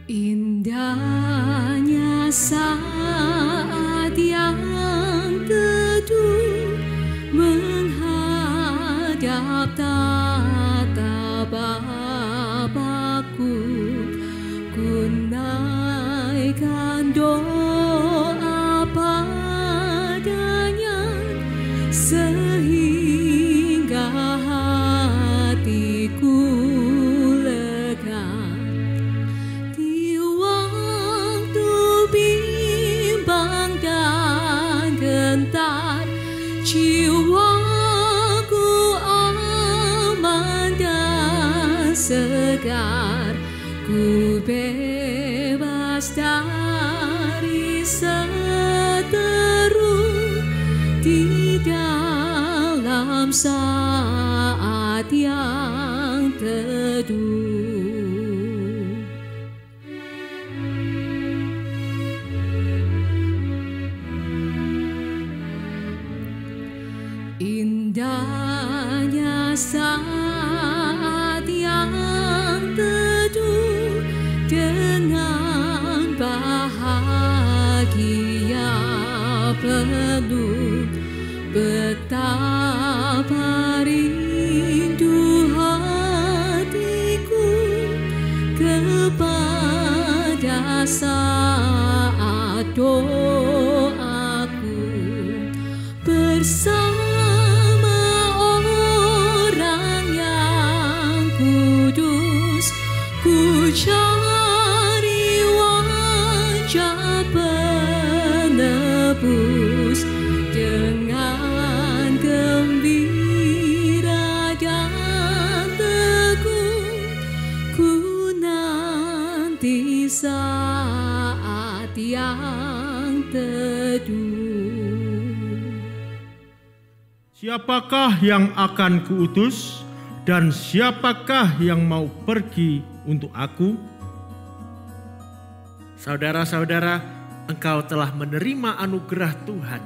Indahnya saat yang teduh menghadap tatap Bapa-Ku, ku naikkan doa padanya sehingga hatiku lega. Di waktu bimbang dan gentar, jiwaku aman dan segar, ku bebas dari seteru di dalam saat yang teduh. Indahnya saat yang teduh dengan bahagia penuh, betapa rindu hatiku kepada saat doaku bersama orang yang kudus. Ku cari wajah penebus dengan gembira dan teguh, ku nanti saat yang teduh. Siapakah yang akan kuutus dan siapakah yang mau pergi untuk aku? Saudara-saudara, engkau telah menerima anugerah Tuhan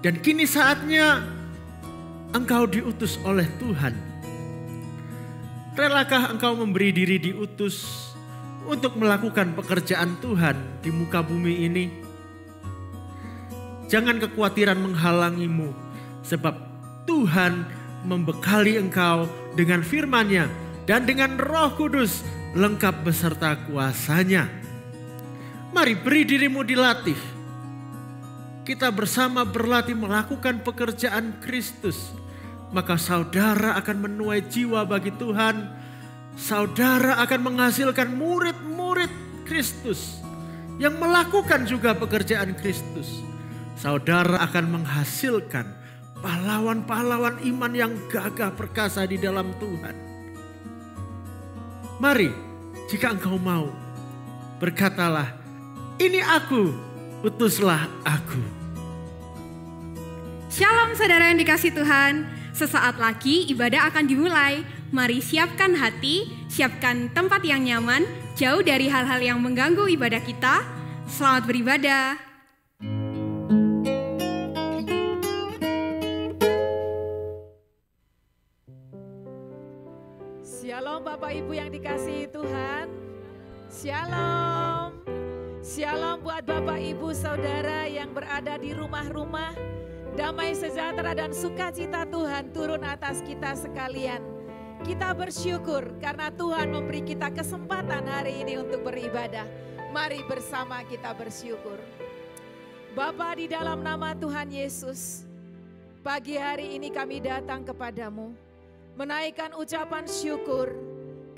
dan kini saatnya engkau diutus oleh Tuhan. Relakah engkau memberi diri diutus untuk melakukan pekerjaan Tuhan di muka bumi ini? Jangan kekhawatiran menghalangimu, sebab Tuhan membekali engkau dengan firman-Nya dan dengan Roh Kudus lengkap beserta kuasa-Nya. Mari beri dirimu dilatih. Kita bersama berlatih melakukan pekerjaan Kristus. Maka saudara akan menuai jiwa bagi Tuhan. Saudara akan menghasilkan murid-murid Kristus yang melakukan juga pekerjaan Kristus. Saudara akan menghasilkan pahlawan-pahlawan iman yang gagah perkasa di dalam Tuhan. Mari, jika engkau mau, berkatalah, "Ini aku, utuslah aku." Shalom saudara yang dikasih Tuhan, sesaat lagi ibadah akan dimulai. Mari siapkan hati, siapkan tempat yang nyaman, jauh dari hal-hal yang mengganggu ibadah kita. Selamat beribadah. Shalom Bapak Ibu yang dikasihi Tuhan. Shalom. Shalom buat Bapak Ibu Saudara yang berada di rumah-rumah. Damai sejahtera dan sukacita Tuhan turun atas kita sekalian. Kita bersyukur karena Tuhan memberi kita kesempatan hari ini untuk beribadah. Mari bersama kita bersyukur. Bapa, di dalam nama Tuhan Yesus, pagi hari ini kami datang kepadamu, menaikkan ucapan syukur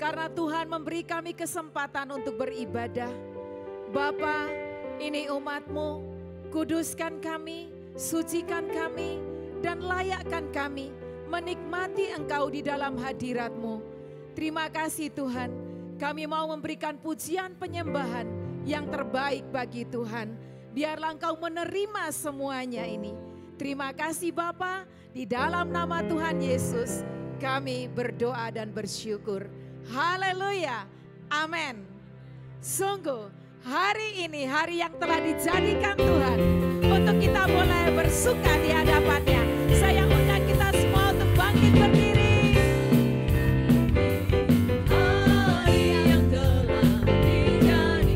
karena Tuhan memberi kami kesempatan untuk beribadah. Bapa, ini umat-Mu, kuduskan kami, sucikan kami, dan layakkan kami menikmati Engkau di dalam hadirat-Mu. Terima kasih Tuhan, kami mau memberikan pujian penyembahan yang terbaik bagi Tuhan. Biarlah Engkau menerima semuanya ini. Terima kasih Bapa, di dalam nama Tuhan Yesus kami berdoa dan bersyukur. Haleluya, amin. Sungguh hari ini hari yang telah dijadikan Tuhan untuk kita boleh bersuka di hadapannya. Saya undang kita semua untuk bangkit berdiri. Hari yang telah dijadikan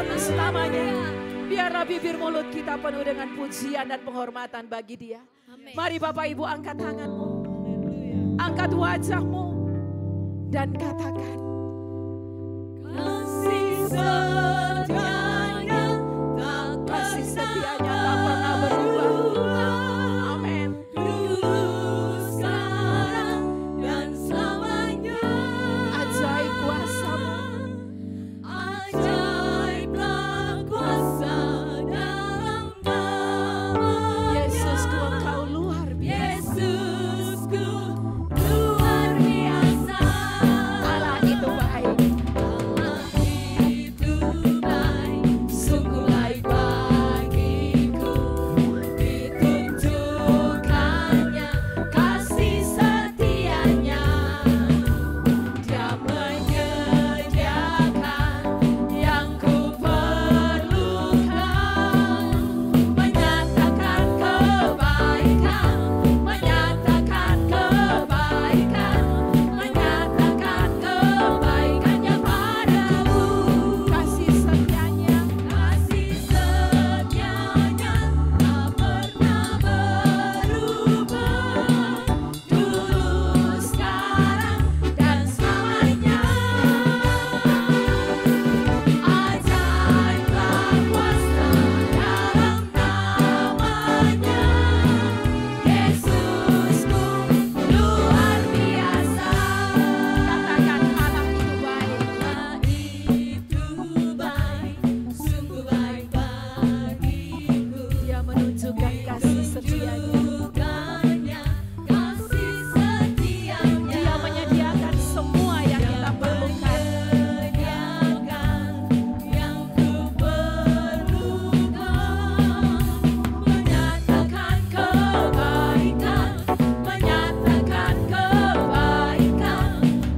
untuk selamanya. Biarlah bibir mulut kita penuh dengan pujian dan penghormatan bagi Dia. Mari Bapak Ibu angkat tanganmu, angkat wajahmu, dan katakan, Kasih setianya tak pernah berubah. Amin. dulu, sekarang, dan selamanya. Ajaib kuasa-Mu, Ajaiblah kuasa dalam nama Yesusku, Engkau luar biasa. Yesusku luar biasa. Allah itu baik. Allah itu baik, sungguh baik bagiku. Ditunjukkannya kasih setianya. Dia menyediakan yang ku perlukan, menyatakan kebaikan, menyatakan kebaikan, menyatakan kebaikannya padaku. Kasih setianya, Kasih setianya tak pernah berubah, dulu, sekarang, dan selamanya. Ajaiblah kuasa dalam namanya, Yesusku luar biasa. katakan Allah itu baik. Allah itu baik, sungguh baik bagiku. Dia menunjukkan kasih setianya. Tunjukkannya kasih setianya. Dia menyediakan semua yang kita perlukan. Menyediakan yang ku perlukan, menyatakan kebaikan, menyatakan kebaikan,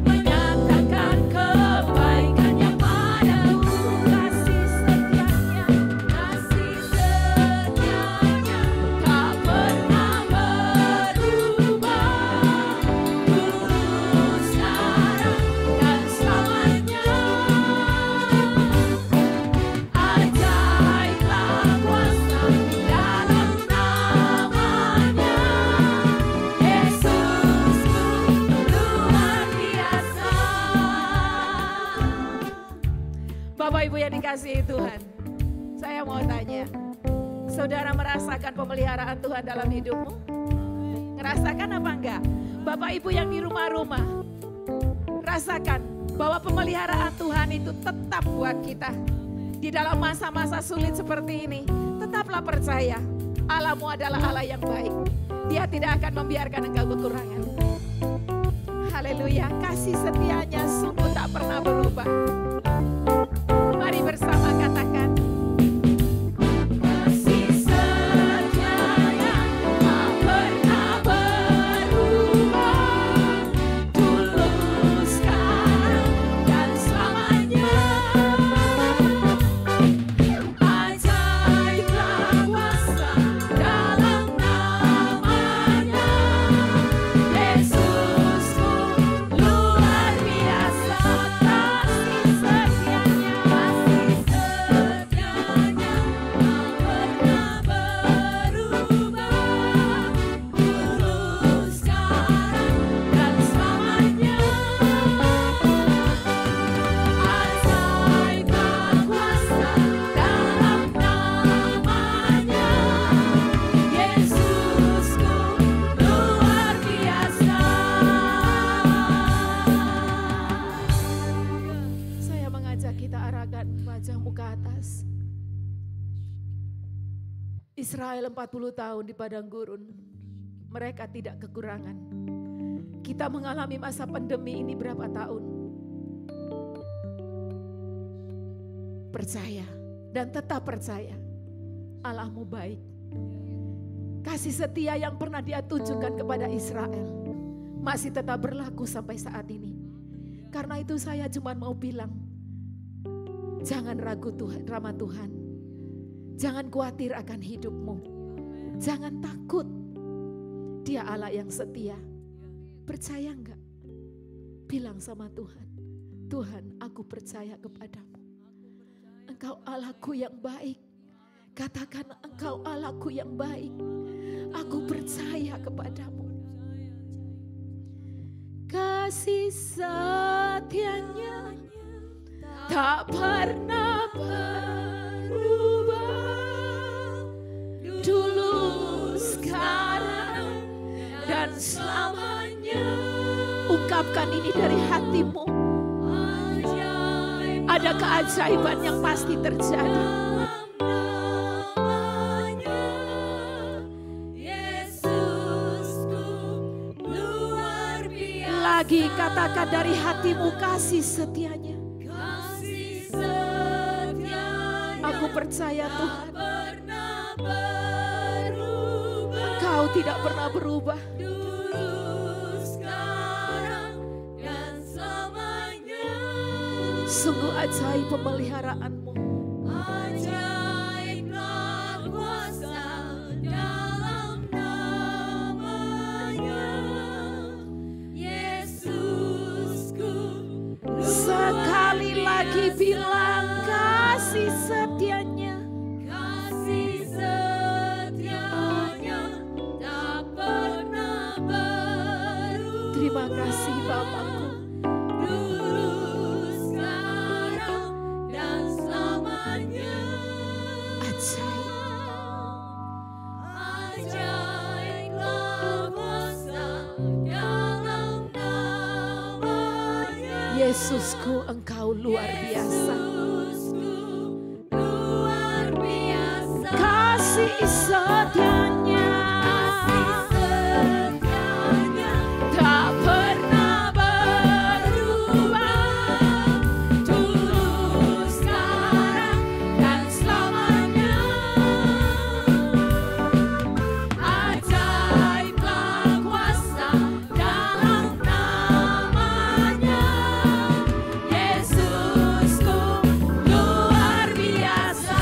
menyatakan kebaikannya padaku. Kasih setianya, Kasih setianya tak pernah berubah, dulu, sekarang, dan selamanya. Ajaiblah kuasa dalam namanya, Yesusku luar biasa. Bapak Ibu yang dikasihi Tuhan, saya mau tanya, saudara merasakan pemeliharaan Tuhan dalam hidupmu? Ngerasakan apa enggak? Bapak Ibu yang di rumah-rumah, rasakan bahwa pemeliharaan Tuhan itu tetap buat kita. Di dalam masa-masa sulit seperti ini, tetaplah percaya Allah-Mu adalah Allah yang baik. Dia tidak akan membiarkan engkau kekurangan. Haleluya, kasih setianya sungguh tak pernah berubah. Mari bersama katakan, Kasih setianya tak pernah berubah, dulu, sekarang, dan selamanya. Ajaiblah kuasa dalam namanya, Yesusku luar biasa. Kasih setianya Israel 40 tahun di padang gurun, mereka tidak kekurangan. Kita mengalami masa pandemi ini berapa tahun? Percaya dan tetap percaya, Allah-Mu baik. Kasih setia yang pernah Dia tunjukkan kepada Israel masih tetap berlaku sampai saat ini. Karena itu saya cuma mau bilang, jangan ragu Tuhan, sama Tuhan. Jangan khawatir akan hidupmu. Jangan takut. Dia Allah yang setia. Percaya enggak? Bilang sama Tuhan, Tuhan, aku percaya kepadamu. Engkau Allahku yang baik. Katakan, Engkau Allahku yang baik. Aku percaya kepadamu. Kasih setianya tak pernah berubah. Dulu, sekarang, dan selamanya. Ungkapkan ini dari hatimu. Ada keajaiban yang pasti terjadi. Lagi katakan dari hatimu, kasih setianya. Aku percaya Tuhan, Engkau tidak pernah berubah. Sungguh ajaib pemeliharaanmu. Ajaiblah kuasa dalam namanya, Yesusku. Sekali lagi bilang kasih setianya. Kasih setianya tak pernah berubah. Terima kasih Bapakku. Dulu, sekarang, dan selamanya. Ajaiblah kuasa dalam namanya, Yesusku, Engkau luar biasa. Yesusku luar biasa. Kasih setianya tak pernah berubah. Dulu, sekarang, dan selamanya. Ajaiblah kuasa dalam namanya, Yesusku luar biasa.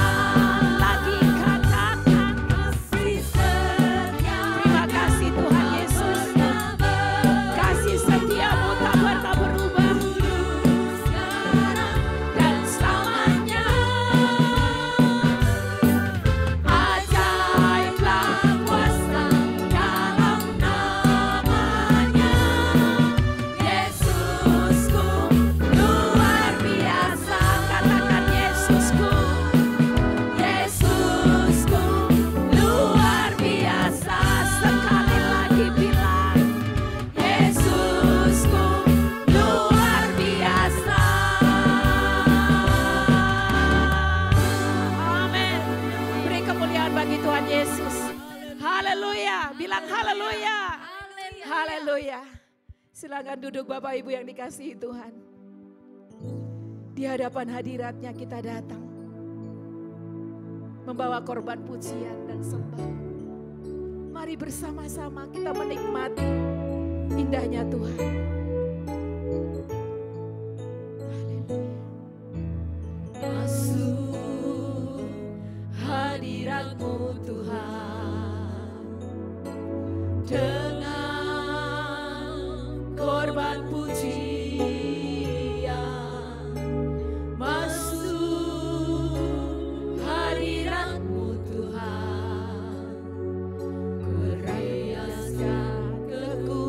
Lagi katakan Kasih setia, terima kasih Tuhan Yesus. Kasih setiamu tak pernah berubah. sekarang, dan selamanya. Ajaiblah kuasa dalam namanya, Yesusku luar biasa. Katakan Yesusku. Yesusku luar biasa. Sekali lagi bilang Yesusku luar biasa. amin. Beri kemuliaan bagi Tuhan Yesus. Haleluya. Bilang haleluya. Haleluya. Silakan duduk Bapak Ibu yang dikasihi Tuhan. Di hadapan hadiratnya kita datang. Membawa korban pujian dan sembah. Mari bersama-sama kita menikmati indahnya Tuhan. Masuk hadirat-Mu Tuhan, dengan korban pujian. Masuk hadirat-Mu Tuhan, kerayasan kekudus.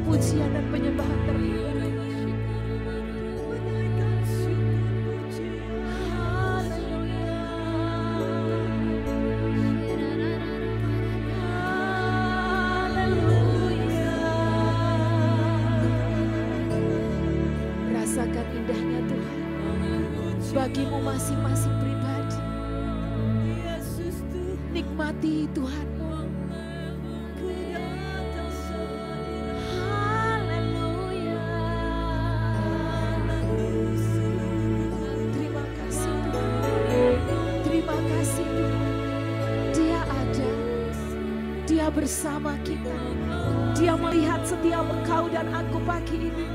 pujian dan penyembahan terlebih. Rasakan indahnya Tuhan bagimu masing-masing pribadi. Nikmati Tuhanmu. Haleluya. Terima kasih Tuhan. Terima kasih Tuhan. Dia ada. Dia bersama kita. Dia melihat setiap engkau dan aku pagi ini.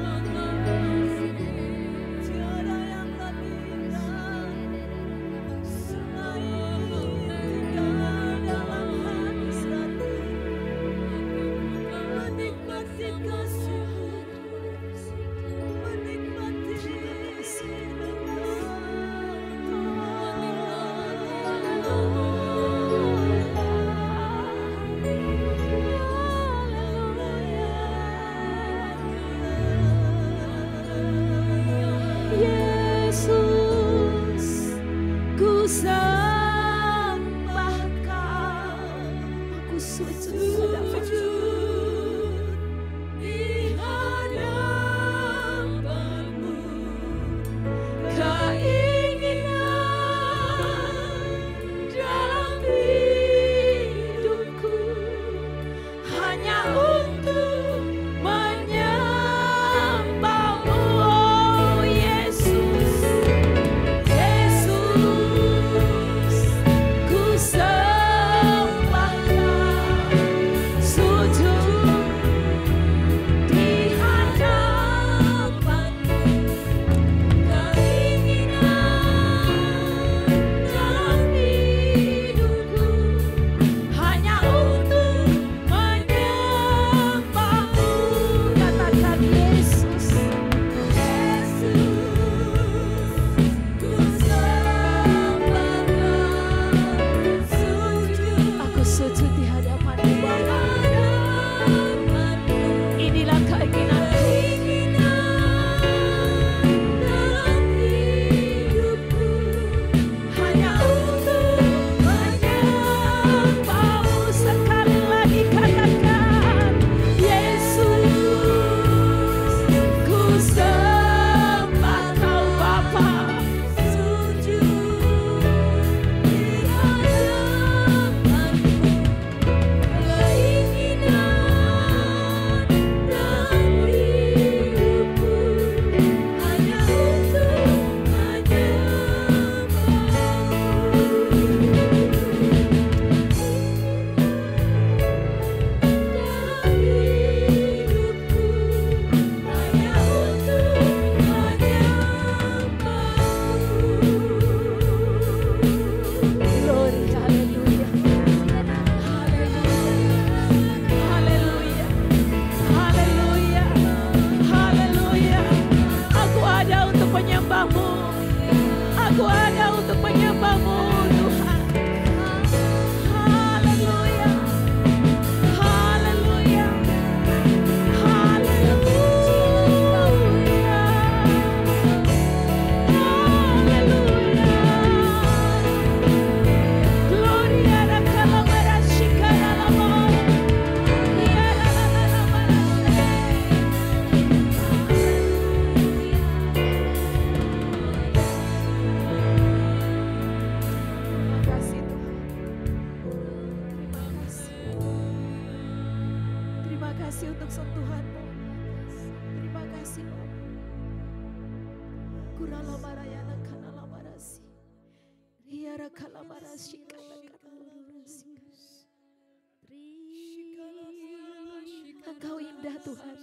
Engkau indah Tuhan,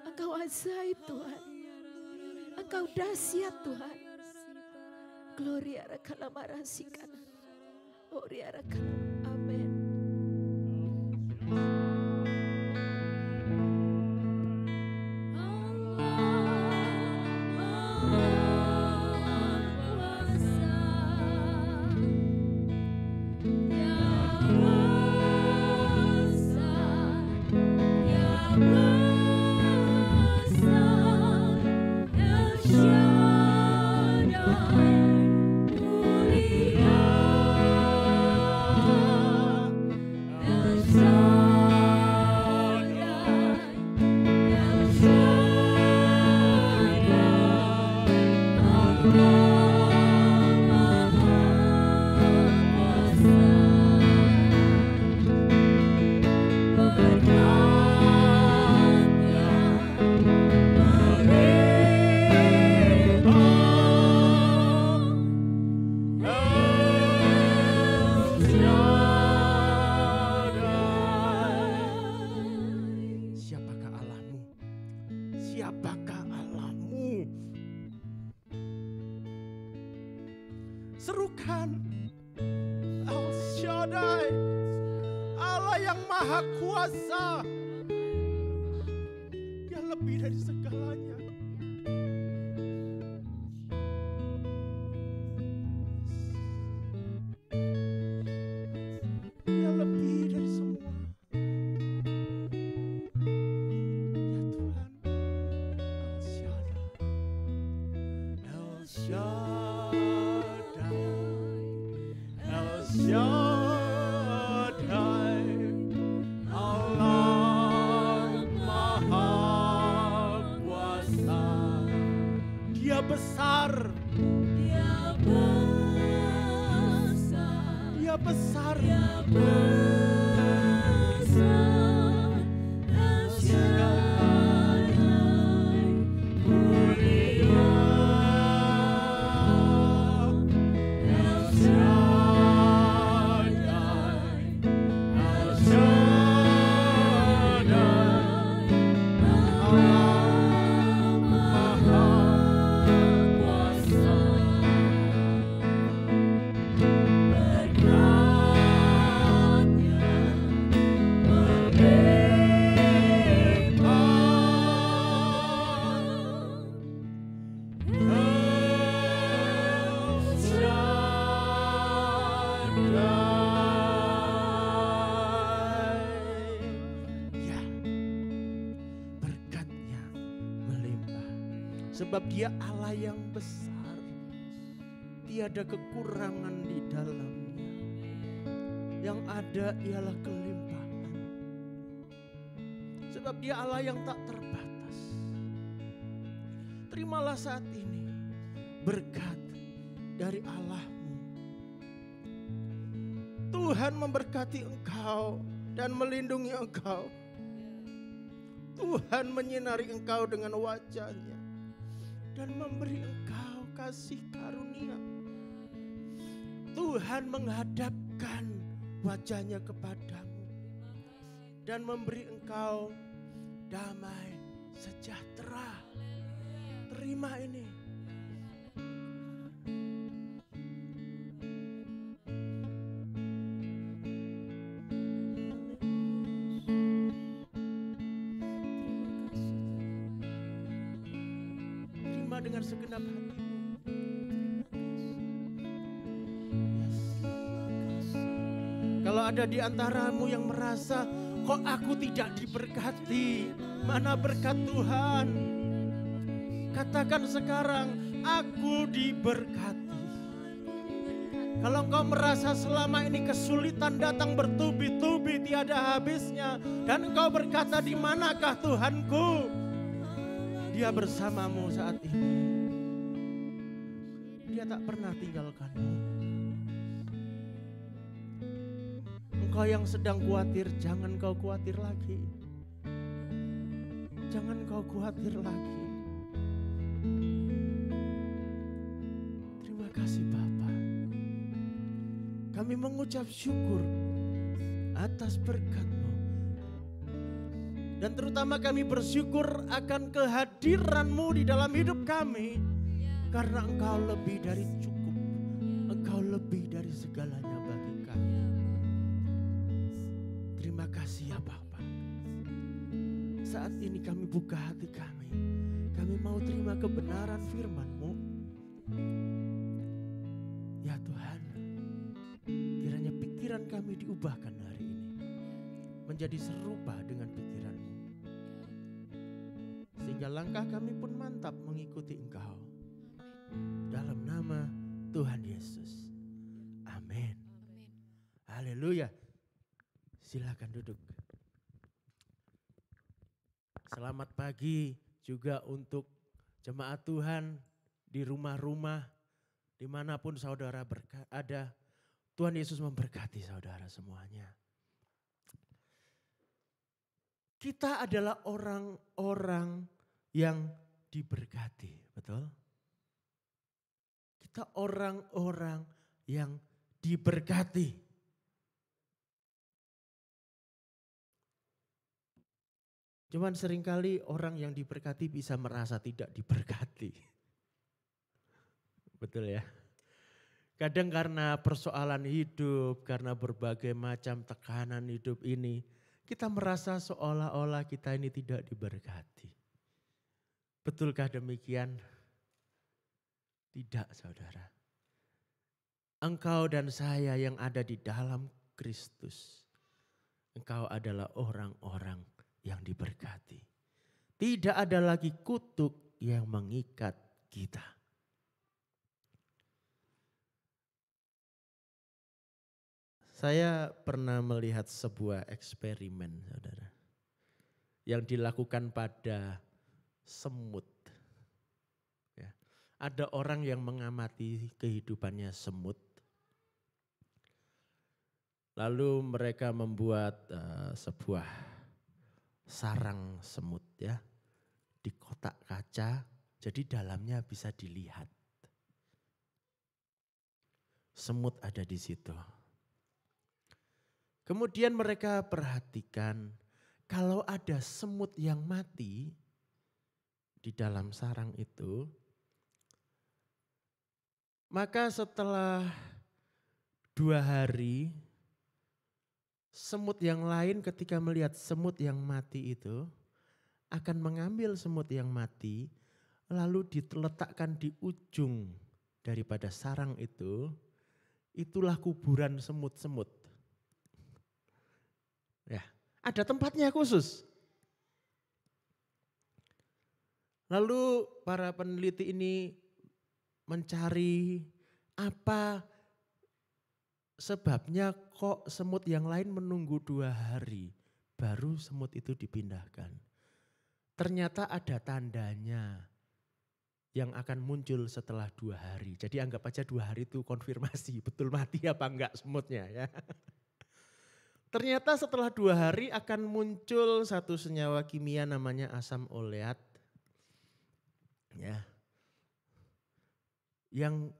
Engkau ajaib Tuhan, Engkau dahsyat Tuhan. Gloria rakalamarasikan. Gloria rakal. Amin. Ya Serukan El Shaddai, Allah yang maha kuasa, yang lebih dari segalanya. Yang lebih dari semua. Ya Tuhan, El Shaddai, El Shaddai, El Shaddai, Allah maha kuasa. Dia besar, Dia besar, Dia besar. Dia besar, El Shaddai, mulia, El Shaddai, El Shaddai, Allah maha kuasa. Ya, berkatnya melimpah. Sebab Dia Allah yang besar, tiada kekurangan di dalamnya. Yang ada ialah kelimpahan. Sebab Dia Allah yang tak terbatas. Terimalah saat ini berkat dari Allahmu. Tuhan memberkati engkau dan melindungi engkau. Tuhan menyinari engkau dengan wajah-Nya dan memberi engkau kasih karunia. Tuhan menghadapkan wajah-Nya kepadamu dan memberi engkau damai sejahtera. Terima ini. Terima dengan segenap hatimu. Yes. Kalau ada di antaramu yang merasa, kok aku tidak diberkati, mana berkat Tuhan? Katakan sekarang, aku diberkati. Kalau engkau merasa selama ini kesulitan datang bertubi-tubi tiada habisnya, dan engkau berkata, di manakah Tuhanku? Dia bersamamu saat ini. Dia tak pernah tinggalkanmu. Engkau yang sedang khawatir, jangan kau khawatir lagi. Jangan kau khawatir lagi. Terima kasih Bapa. Kami mengucap syukur atas berkat-Mu. Dan terutama kami bersyukur akan kehadiran-Mu di dalam hidup kami. Karena Engkau lebih dari cukup. Engkau lebih dari segalanya bagi kami. Terima kasih ya Bapa. Saat ini kami buka hati kami. Kami mau terima kebenaran firman-Mu. Ya Tuhan, kiranya pikiran kami diubahkan hari ini. Menjadi serupa dengan pikiran-Mu. Sehingga langkah kami pun mantap mengikuti Engkau. Dalam nama Tuhan Yesus. Amin. Haleluya. Silakan duduk. Selamat pagi juga untuk jemaat Tuhan di rumah-rumah, dimanapun saudara ada. Tuhan Yesus memberkati saudara semuanya. Kita adalah orang-orang yang diberkati, betul? Kita orang-orang yang diberkati. Cuman seringkali orang yang diberkati bisa merasa tidak diberkati. Betul ya? Kadang karena persoalan hidup, karena berbagai macam tekanan hidup ini, kita merasa seolah-olah kita ini tidak diberkati. Betulkah demikian? Tidak, saudara. Engkau dan saya yang ada di dalam Kristus, engkau adalah orang-orang yang diberkati. Tidak ada lagi kutuk yang mengikat kita. Saya pernah melihat sebuah eksperimen, saudara, yang dilakukan pada semut. Ya. Ada orang yang mengamati kehidupannya semut. Lalu mereka membuat sebuah sarang semut ya di kotak kaca, jadi dalamnya bisa dilihat. Semut ada di situ. Kemudian mereka perhatikan kalau ada semut yang mati di dalam sarang itu, maka setelah 2 hari, semut yang lain ketika melihat semut yang mati itu akan mengambil semut yang mati lalu diletakkan di ujung daripada sarang itu, itulah kuburan semut-semut. Ya, ada tempatnya khusus. Lalu para peneliti ini mencari apa sebabnya kok semut yang lain menunggu 2 hari baru semut itu dipindahkan. Ternyata ada tandanya yang akan muncul setelah 2 hari. Jadi anggap aja 2 hari itu konfirmasi betul mati apa enggak semutnya ya. Ternyata setelah 2 hari akan muncul satu senyawa kimia namanya asam oleat. Ya. Yang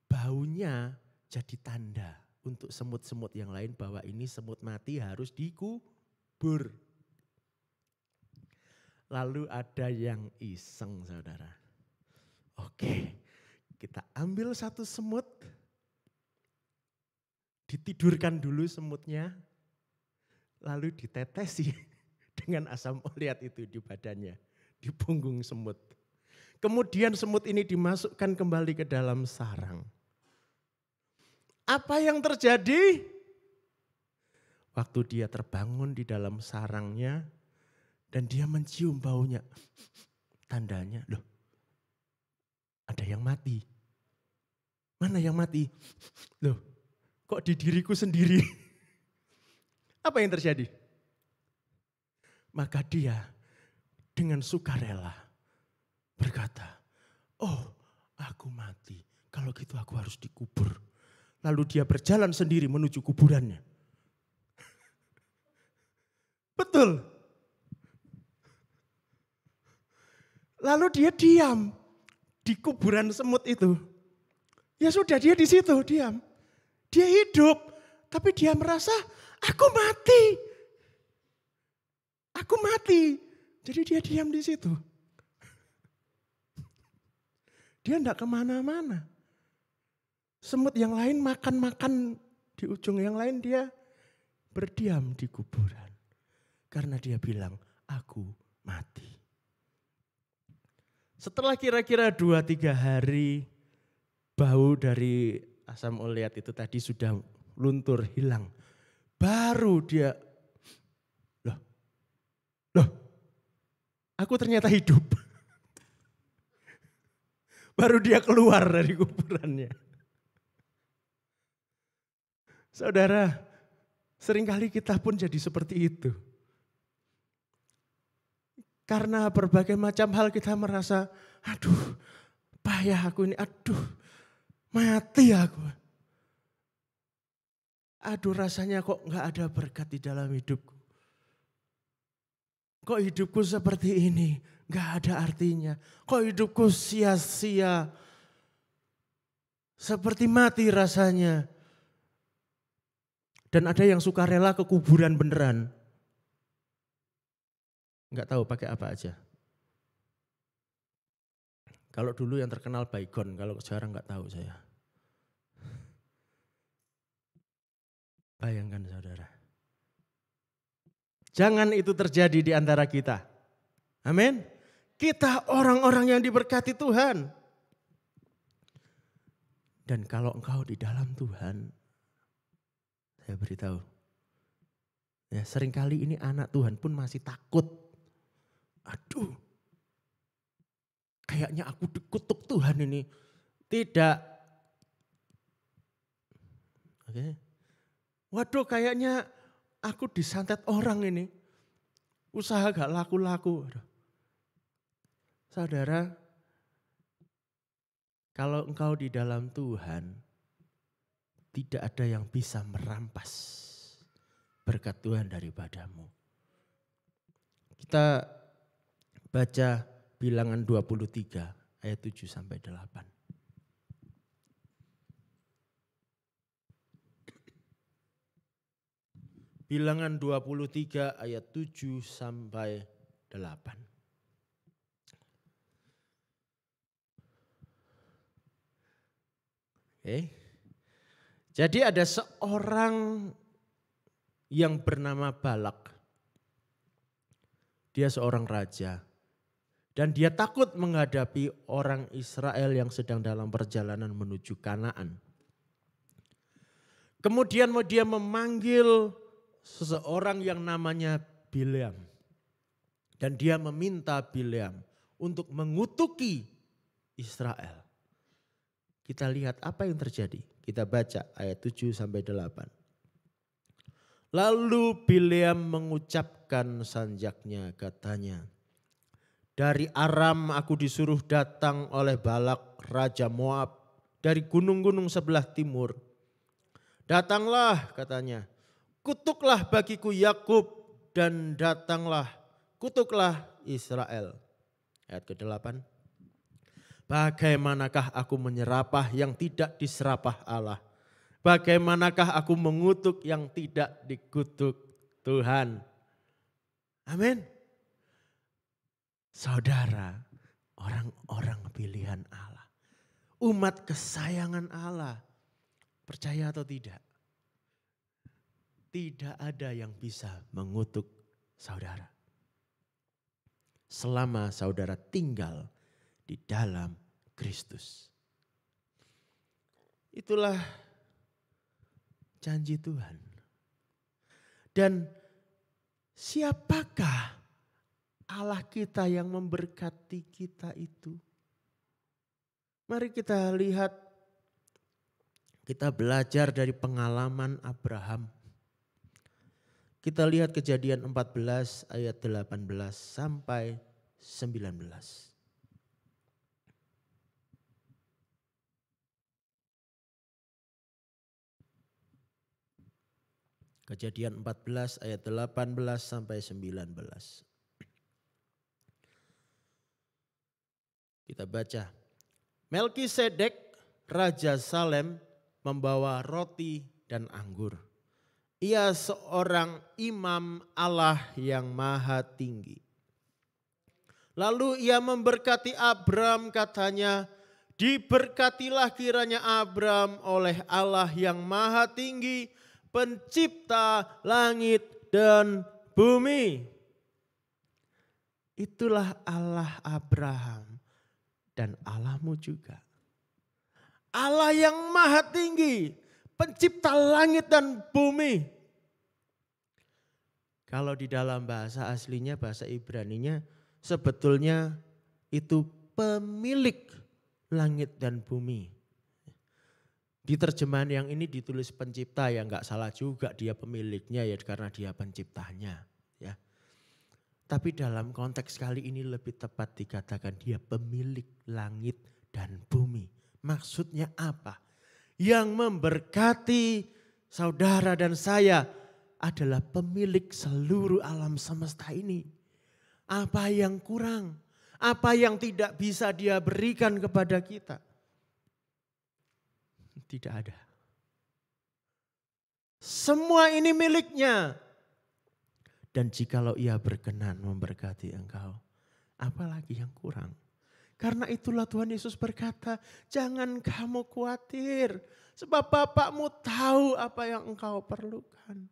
baunya jadi tanda untuk semut-semut yang lain bahwa ini semut mati harus dikubur. Lalu ada yang iseng, saudara. Oke, kita ambil satu semut, ditidurkan dulu semutnya, lalu ditetesi dengan asam oleat itu di badannya, di punggung semut. Kemudian semut ini dimasukkan kembali ke dalam sarang. Apa yang terjadi? Waktu dia terbangun di dalam sarangnya dan dia mencium baunya, tandanya, loh ada yang mati. Mana yang mati? Loh kok di diriku sendiri? Apa yang terjadi? Maka dia dengan sukarela berkata, oh aku mati, kalau gitu aku harus dikubur. Lalu dia berjalan sendiri menuju kuburannya. Betul. Lalu dia diam di kuburan semut itu. Ya sudah dia di situ diam. Dia hidup, tapi dia merasa aku mati. Aku mati. Jadi dia diam di situ. Dia enggak kemana-mana. Semut yang lain makan-makan di ujung yang lain, dia berdiam di kuburan. Karena dia bilang, aku mati. Setelah kira-kira 2-3 hari, bau dari asam oleat itu tadi sudah luntur, hilang. Baru dia, loh, aku ternyata hidup. Baru dia keluar dari kuburannya. Saudara, seringkali kita pun jadi seperti itu. Karena berbagai macam hal kita merasa, aduh payah aku ini, aduh mati aku. Aduh rasanya kok gak ada berkat di dalam hidupku. Kok hidupku seperti ini, gak ada artinya. Kok hidupku sia-sia, seperti mati rasanya. Dan ada yang suka rela ke kuburan beneran. Enggak tahu pakai apa aja. Kalau dulu yang terkenal baygon, kalau sekarang enggak tahu saya. Bayangkan saudara. Jangan itu terjadi di antara kita. Amin. Kita orang-orang yang diberkati Tuhan. Dan kalau engkau di dalam Tuhan, saya beritahu, ya seringkali ini anak Tuhan pun masih takut. Aduh, kayaknya aku dikutuk Tuhan ini. Tidak. Oke. Waduh, kayaknya aku disantet orang ini. Usaha gak laku-laku. Saudara, kalau engkau di dalam Tuhan, tidak ada yang bisa merampas berkat Tuhan daripadamu. Kita baca Bilangan 23 ayat 7 sampai 8. Bilangan 23 ayat 7 sampai 8. Oke. Jadi ada seorang yang bernama Balak. Dia seorang raja. Dan dia takut menghadapi orang Israel yang sedang dalam perjalanan menuju Kanaan. Kemudian dia memanggil seseorang yang namanya Bileam. Dan dia meminta Bileam untuk mengutuki Israel. Kita lihat apa yang terjadi. Kita baca ayat 7 sampai 8. Lalu Bileam mengucapkan sanjaknya, katanya, dari Aram aku disuruh datang oleh Balak Raja Moab dari gunung-gunung sebelah timur. Datanglah, katanya, kutuklah bagiku Yakub dan datanglah, kutuklah Israel. Ayat ke-8. Bagaimanakah aku menyerapah yang tidak diserapah Allah? Bagaimanakah aku mengutuk yang tidak dikutuk Tuhan? Amin. Saudara, orang-orang pilihan Allah. Umat kesayangan Allah. Percaya atau tidak? Tidak ada yang bisa mengutuk saudara. Selama saudara tinggal di dalam Kristus. Itulah janji Tuhan. Dan siapakah Allah kita yang memberkati kita itu? Mari kita lihat, kita belajar dari pengalaman Abraham. Kita lihat Kejadian 14 ayat 18 sampai 19. Kejadian 14 ayat 18 sampai 19. Kita baca. Melkisedek, Raja Salem, membawa roti dan anggur. Ia seorang imam Allah yang maha tinggi. Lalu ia memberkati Abram, katanya, diberkatilah kiranya Abram oleh Allah yang maha tinggi, pencipta langit dan bumi. Itulah Allah Abraham dan Allahmu juga. Allah yang maha tinggi, pencipta langit dan bumi. Kalau di dalam bahasa aslinya, bahasa Ibraninya, sebetulnya itu pemilik langit dan bumi. Di terjemahan yang ini ditulis pencipta, ya enggak salah juga, dia pemiliknya ya karena dia penciptanya. Ya. Tapi dalam konteks kali ini lebih tepat dikatakan dia pemilik langit dan bumi. Maksudnya apa? Yang memberkati saudara dan saya adalah pemilik seluruh alam semesta ini. Apa yang kurang? Apa yang tidak bisa dia berikan kepada kita? Tidak ada. Semua ini miliknya. Dan jikalau ia berkenan memberkati engkau, apalagi yang kurang? Karena itulah Tuhan Yesus berkata, jangan kamu khawatir. Sebab Bapakmu tahu apa yang engkau perlukan.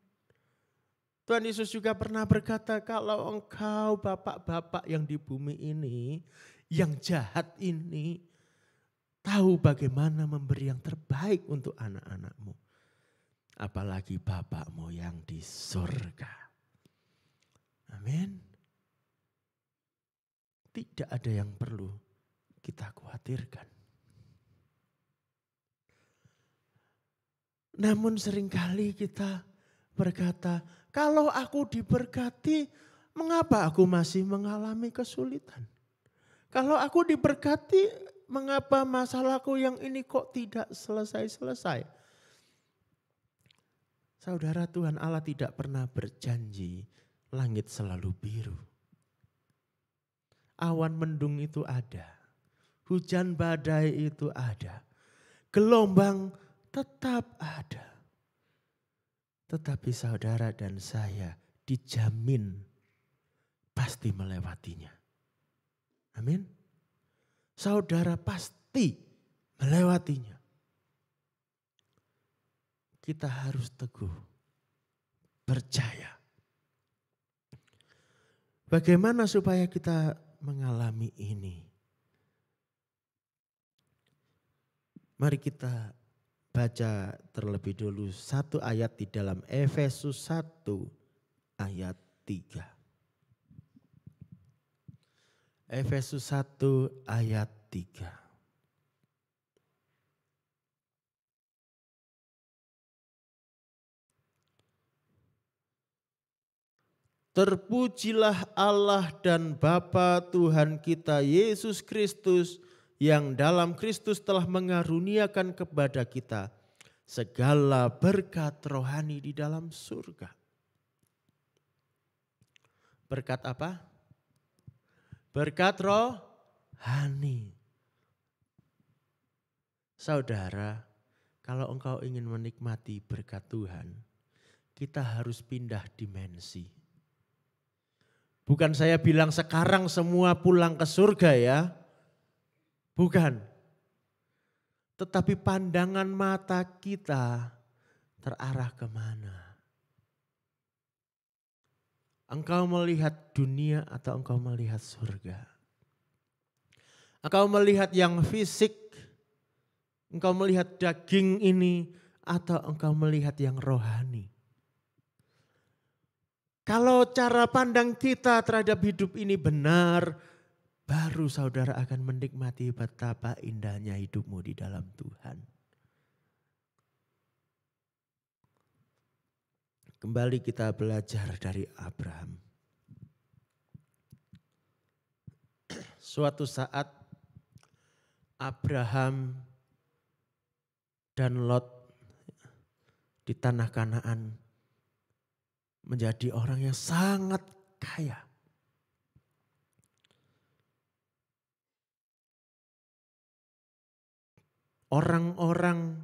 Tuhan Yesus juga pernah berkata, kalau engkau bapak-bapak yang di bumi ini, yang jahat ini, tahu bagaimana memberi yang terbaik untuk anak-anakmu. Apalagi Bapakmu yang di surga. Amin. Tidak ada yang perlu kita khawatirkan. Namun seringkali kita berkata, kalau aku diberkati, mengapa aku masih mengalami kesulitan? Kalau aku diberkati, mengapa masalahku yang ini kok tidak selesai-selesai? Saudara, Tuhan Allah tidak pernah berjanji langit selalu biru. Awan mendung itu ada, hujan badai itu ada, gelombang tetap ada. Tetapi saudara dan saya dijamin pasti melewatinya. Amin. Saudara pasti melewatinya. Kita harus teguh, percaya. Bagaimana supaya kita mengalami ini? Mari kita baca terlebih dulu satu ayat di dalam Efesus 1 ayat 3. Efesus 1 ayat 3. Terpujilah Allah dan Bapa Tuhan kita Yesus Kristus, yang dalam Kristus telah mengaruniakan kepada kita segala berkat rohani di dalam surga. Berkat apa? Berkat rohani. Saudara, kalau engkau ingin menikmati berkat Tuhan, kita harus pindah dimensi. Bukan saya bilang sekarang semua pulang ke surga ya. Bukan. Tetapi pandangan mata kita terarah kemana? Engkau melihat dunia atau engkau melihat surga? Engkau melihat yang fisik, engkau melihat daging ini, atau engkau melihat yang rohani? Kalau cara pandang kita terhadap hidup ini benar, baru saudara akan menikmati betapa indahnya hidupmu di dalam Tuhan. Kembali kita belajar dari Abraham. Suatu saat Abraham dan Lot di tanah Kanaan menjadi orang yang sangat kaya. Orang-orang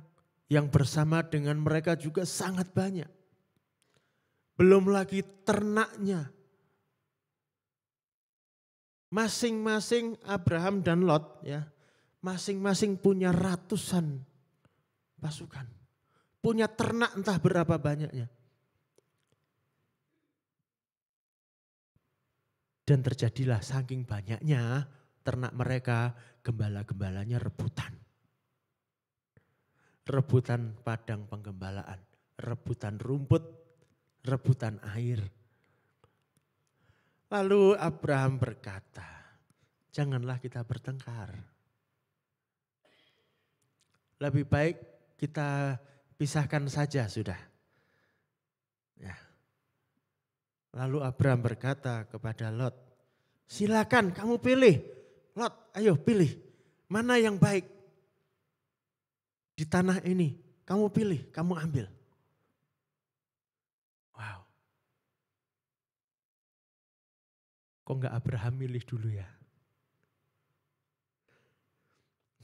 yang bersama dengan mereka juga sangat banyak. Belum lagi ternaknya. Masing-masing Abraham dan Lot ya, masing-masing punya ratusan pasukan. Punya ternak entah berapa banyaknya. Dan terjadilah saking banyaknya ternak mereka, gembala-gembalanya rebutan. Rebutan padang penggembalaan, rebutan rumput, rebutan air. Lalu Abraham berkata, janganlah kita bertengkar. Lebih baik kita pisahkan saja sudah. Ya. Lalu Abraham berkata kepada Lot, silakan kamu pilih. Lot, ayo pilih. Mana yang baik? Di tanah ini, kamu pilih, kamu ambil. Wow. Kok enggak Abraham milih dulu ya?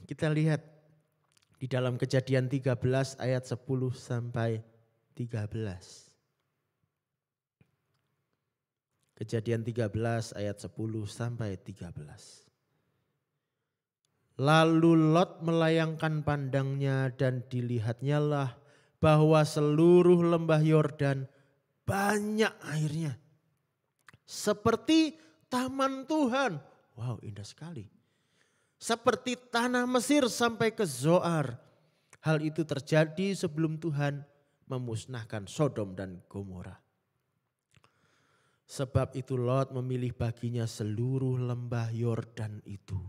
Kita lihat di dalam Kejadian 13 ayat 10 sampai 13. Kejadian 13 ayat 10 sampai 13. Lalu Lot melayangkan pandangnya dan dilihatnyalah bahwa seluruh lembah Yordan banyak airnya. Seperti taman Tuhan. Wow, indah sekali. Seperti tanah Mesir sampai ke Zoar. Hal itu terjadi sebelum Tuhan memusnahkan Sodom dan Gomora. Sebab itu Lot memilih baginya seluruh lembah Yordan itu.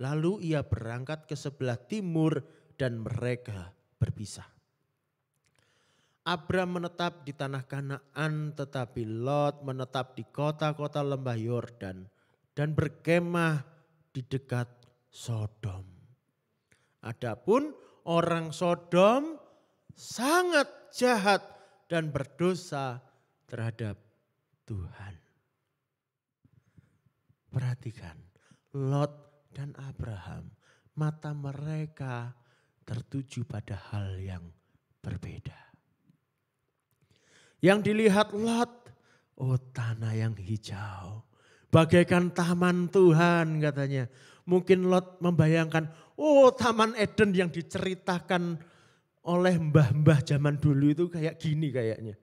Lalu ia berangkat ke sebelah timur dan mereka berpisah. Abram menetap di tanah Kanaan, tetapi Lot menetap di kota-kota lembah Yordan dan berkemah di dekat Sodom. Adapun orang Sodom sangat jahat dan berdosa terhadap Tuhan. Perhatikan, Lot dan Abraham, mata mereka tertuju pada hal yang berbeda. Yang dilihat Lot, oh tanah yang hijau, bagaikan taman Tuhan katanya. Mungkin Lot membayangkan, oh taman Eden yang diceritakan oleh mbah-mbah zaman dulu itu kayak gini kayaknya.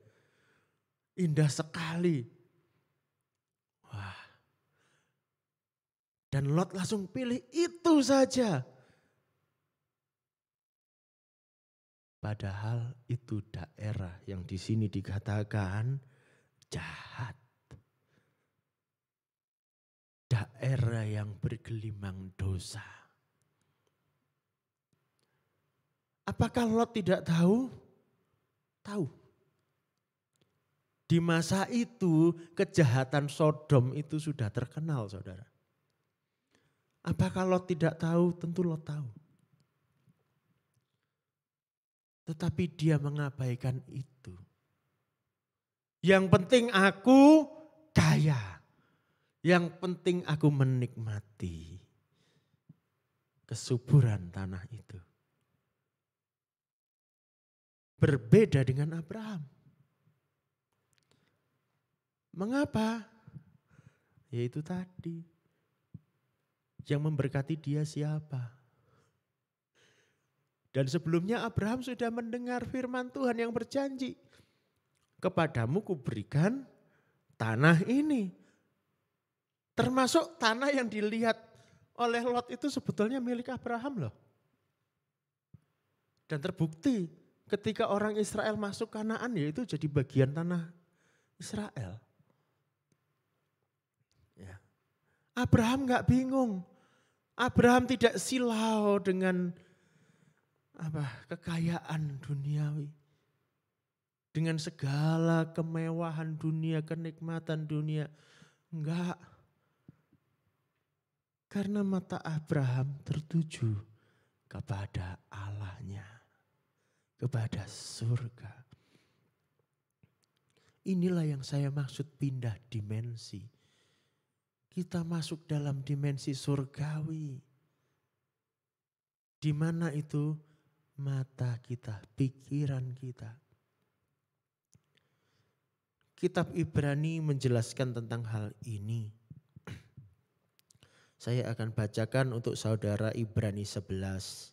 Indah sekali. Wah. Dan Lot langsung pilih itu saja. Padahal itu daerah yang di sini dikatakan jahat. Daerah yang bergelimang dosa. Apakah Lot tidak tahu? Tahu. Di masa itu kejahatan Sodom itu sudah terkenal, saudara. Apakah Lot tidak tahu? Tentu Lot tahu. Tetapi dia mengabaikan itu. Yang penting aku kaya. Yang penting aku menikmati kesuburan tanah itu. Berbeda dengan Abraham. Mengapa? Yaitu tadi. Yang memberkati dia siapa? Dan sebelumnya Abraham sudah mendengar firman Tuhan yang berjanji. Kepadamu kuberikan tanah ini. Termasuk tanah yang dilihat oleh Lot itu sebetulnya milik Abraham loh. Dan terbukti ketika orang Israel masuk Kanaan ya itu jadi bagian tanah Israel. Ya. Abraham gak bingung. Abraham tidak silau dengan kekayaan duniawi. Dengan segala kemewahan dunia, kenikmatan dunia. Enggak. Karena mata Abraham tertuju kepada Allahnya. Kepada surga. Inilah yang saya maksud pindah dimensi. Kita masuk dalam dimensi surgawi. Di mana itu mata kita, pikiran kita. Kitab Ibrani menjelaskan tentang hal ini. Saya akan bacakan untuk saudara Ibrani 11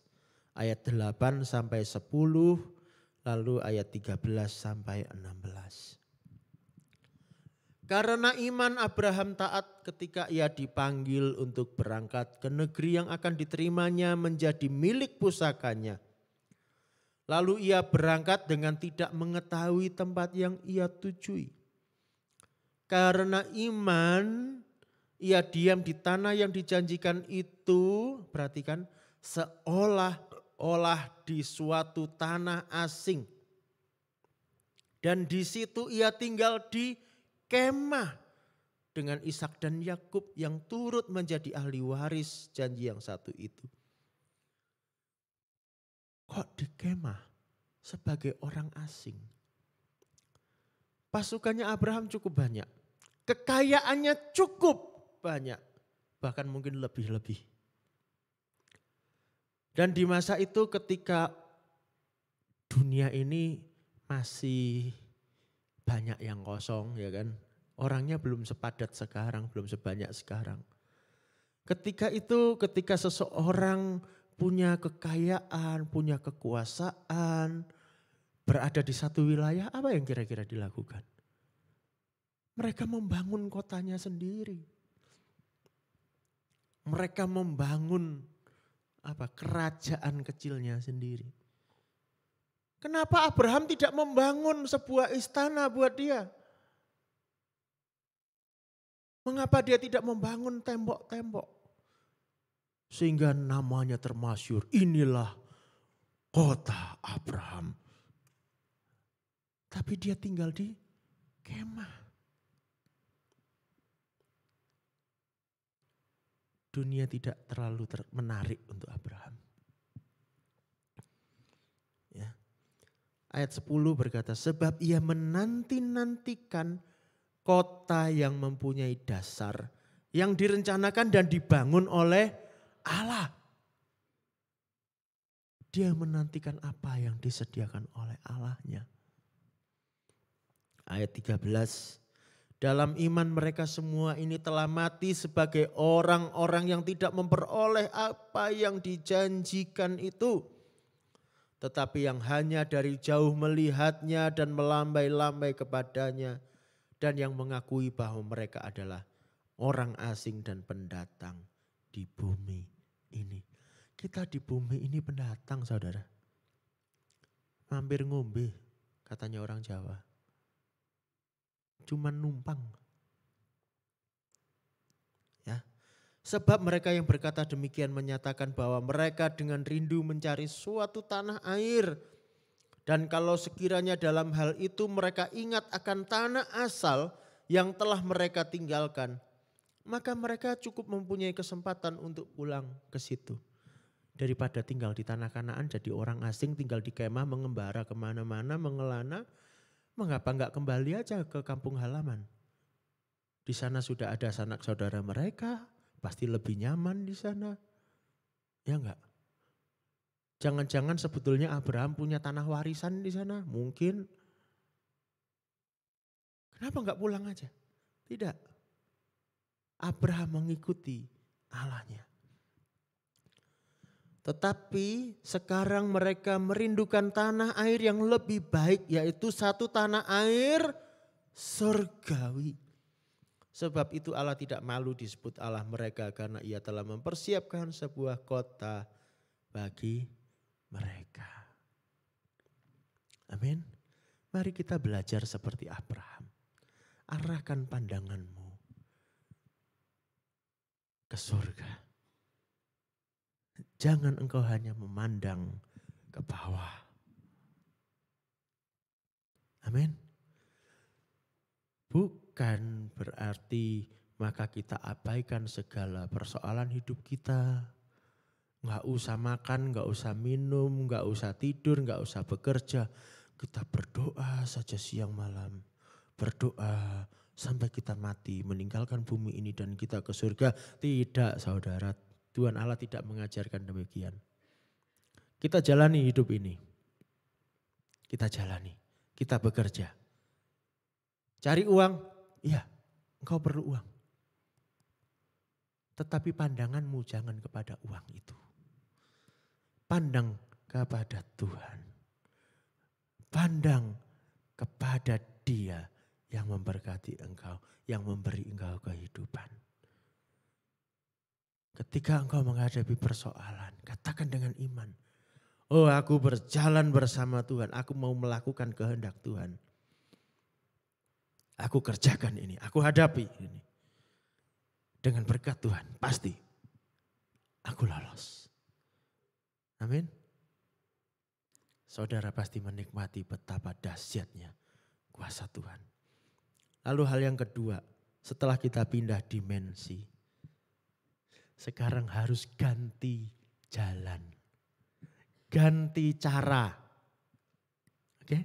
ayat 8 sampai 10 lalu ayat 13 sampai 16. Karena iman Abraham taat ketika ia dipanggil untuk berangkat ke negeri yang akan diterimanya menjadi milik pusakanya. Lalu ia berangkat dengan tidak mengetahui tempat yang ia tujui. Karena iman ia diam di tanah yang dijanjikan itu, perhatikan, seolah-olah di suatu tanah asing. Dan di situ ia tinggal di kemah dengan Ishak dan Yakub yang turut menjadi ahli waris janji yang satu itu. Kok di kemah sebagai orang asing? Pasukannya Abraham cukup banyak. Kekayaannya cukup banyak. Bahkan mungkin lebih-lebih. Dan di masa itu ketika dunia ini masih banyak yang kosong ya kan. Orangnya belum sepadat sekarang, belum sebanyak sekarang. Ketika seseorang punya kekayaan, punya kekuasaan, berada di satu wilayah, apa yang kira-kira dilakukan? Mereka membangun kotanya sendiri. Mereka membangun kerajaan kecilnya sendiri. Kenapa Abraham tidak membangun sebuah istana buat dia? Mengapa dia tidak membangun tembok-tembok? Sehingga namanya termasyhur, inilah kota Abraham. Tapi dia tinggal di kemah. Dunia tidak terlalu menarik untuk Abraham. Ya. Ayat 10 berkata, sebab ia menanti-nantikan kota yang mempunyai dasar, yang direncanakan dan dibangun oleh Allah. Dia menantikan apa yang disediakan oleh Allahnya. Ayat 13, dalam iman mereka semua ini telah mati sebagai orang-orang yang tidak memperoleh apa yang dijanjikan itu. Tetapi yang hanya dari jauh melihatnya dan melambai-lambai kepadanya. Dan yang mengakui bahwa mereka adalah orang asing dan pendatang di bumi ini. Kita di bumi ini pendatang, saudara. Mampir ngombe, katanya orang Jawa. Cuman numpang. Ya. Sebab mereka yang berkata demikian menyatakan bahwa mereka dengan rindu mencari suatu tanah air. Dan kalau sekiranya dalam hal itu mereka ingat akan tanah asal yang telah mereka tinggalkan, maka mereka cukup mempunyai kesempatan untuk pulang ke situ. Daripada tinggal di tanah Kanaan jadi orang asing, tinggal di kemah mengembara kemana-mana, mengelana, mengapa enggak kembali aja ke kampung halaman? Di sana sudah ada sanak saudara mereka, pasti lebih nyaman di sana. Ya enggak? Jangan-jangan sebetulnya Abraham punya tanah warisan di sana, mungkin. Kenapa enggak pulang aja? Tidak. Abraham mengikuti Allahnya. Tetapi sekarang mereka merindukan tanah air yang lebih baik, yaitu satu tanah air surgawi. Sebab itu Allah tidak malu disebut Allah mereka, karena ia telah mempersiapkan sebuah kota bagi mereka. Amin. Mari kita belajar seperti Abraham. Arahkan pandanganmu ke surga. Jangan engkau hanya memandang ke bawah. Amin. Bukan berarti maka kita abaikan segala persoalan hidup kita. Nggak usah makan, nggak usah minum, nggak usah tidur, nggak usah bekerja. Kita berdoa saja siang malam. Berdoa sampai kita mati, meninggalkan bumi ini dan kita ke surga. Tidak, saudara. Tuhan Allah tidak mengajarkan demikian. Kita jalani hidup ini. Kita jalani. Kita bekerja. Cari uang, iya, engkau perlu uang. Tetapi pandanganmu jangan kepada uang itu. Pandang kepada Tuhan. Pandang kepada Dia yang memberkati engkau, yang memberi engkau kehidupan. Ketika engkau menghadapi persoalan, katakan dengan iman. Oh, aku berjalan bersama Tuhan, aku mau melakukan kehendak Tuhan. Aku kerjakan ini, aku hadapi ini. Dengan berkat Tuhan, pasti aku lolos. Amin. Saudara pasti menikmati betapa dahsyatnya kuasa Tuhan. Lalu hal yang kedua, setelah kita pindah dimensi, sekarang harus ganti jalan. Ganti cara. Oke?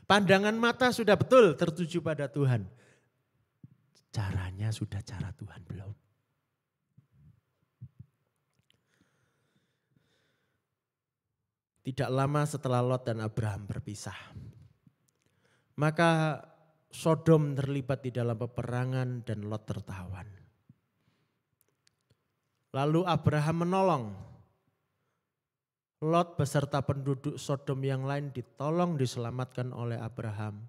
Pandangan mata sudah betul tertuju pada Tuhan. Caranya sudah cara Tuhan belum? Tidak lama setelah Lot dan Abraham berpisah, maka Sodom terlibat di dalam peperangan dan Lot tertawan. Lalu Abraham menolong. Lot beserta penduduk Sodom yang lain ditolong diselamatkan oleh Abraham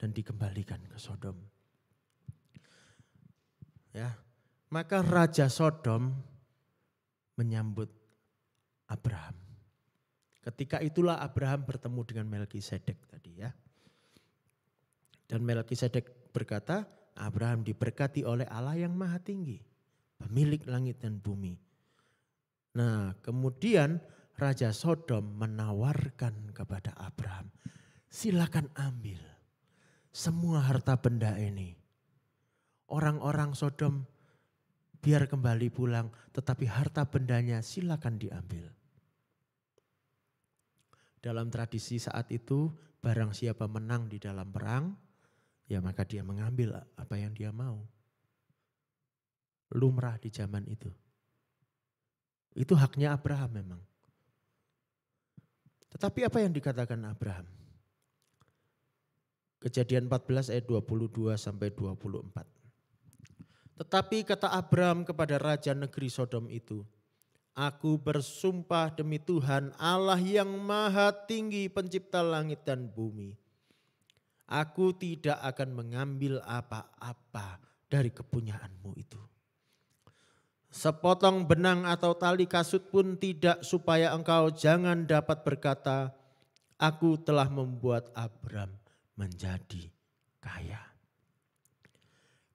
dan dikembalikan ke Sodom. Ya, maka Raja Sodom menyambut Abraham. Ketika itulah Abraham bertemu dengan Melkisedek tadi ya. Dan Melkisedek berkata, Abraham diberkati oleh Allah yang Maha Tinggi, pemilik langit dan bumi. Nah, kemudian Raja Sodom menawarkan kepada Abraham, silakan ambil semua harta benda ini. Orang-orang Sodom biar kembali pulang, tetapi harta bendanya silakan diambil. Dalam tradisi saat itu, barang siapa menang di dalam perang, ya maka dia mengambil apa yang dia mau. Lumrah di zaman itu. Itu haknya Abraham memang. Tetapi apa yang dikatakan Abraham? Kejadian 14 ayat 22 sampai 24. Tetapi kata Abraham kepada raja negeri Sodom itu, aku bersumpah demi Tuhan Allah yang Maha Tinggi pencipta langit dan bumi. Aku tidak akan mengambil apa-apa dari kepunyaanmu itu. Sepotong benang atau tali kasut pun tidak, supaya engkau jangan dapat berkata, aku telah membuat Abram menjadi kaya.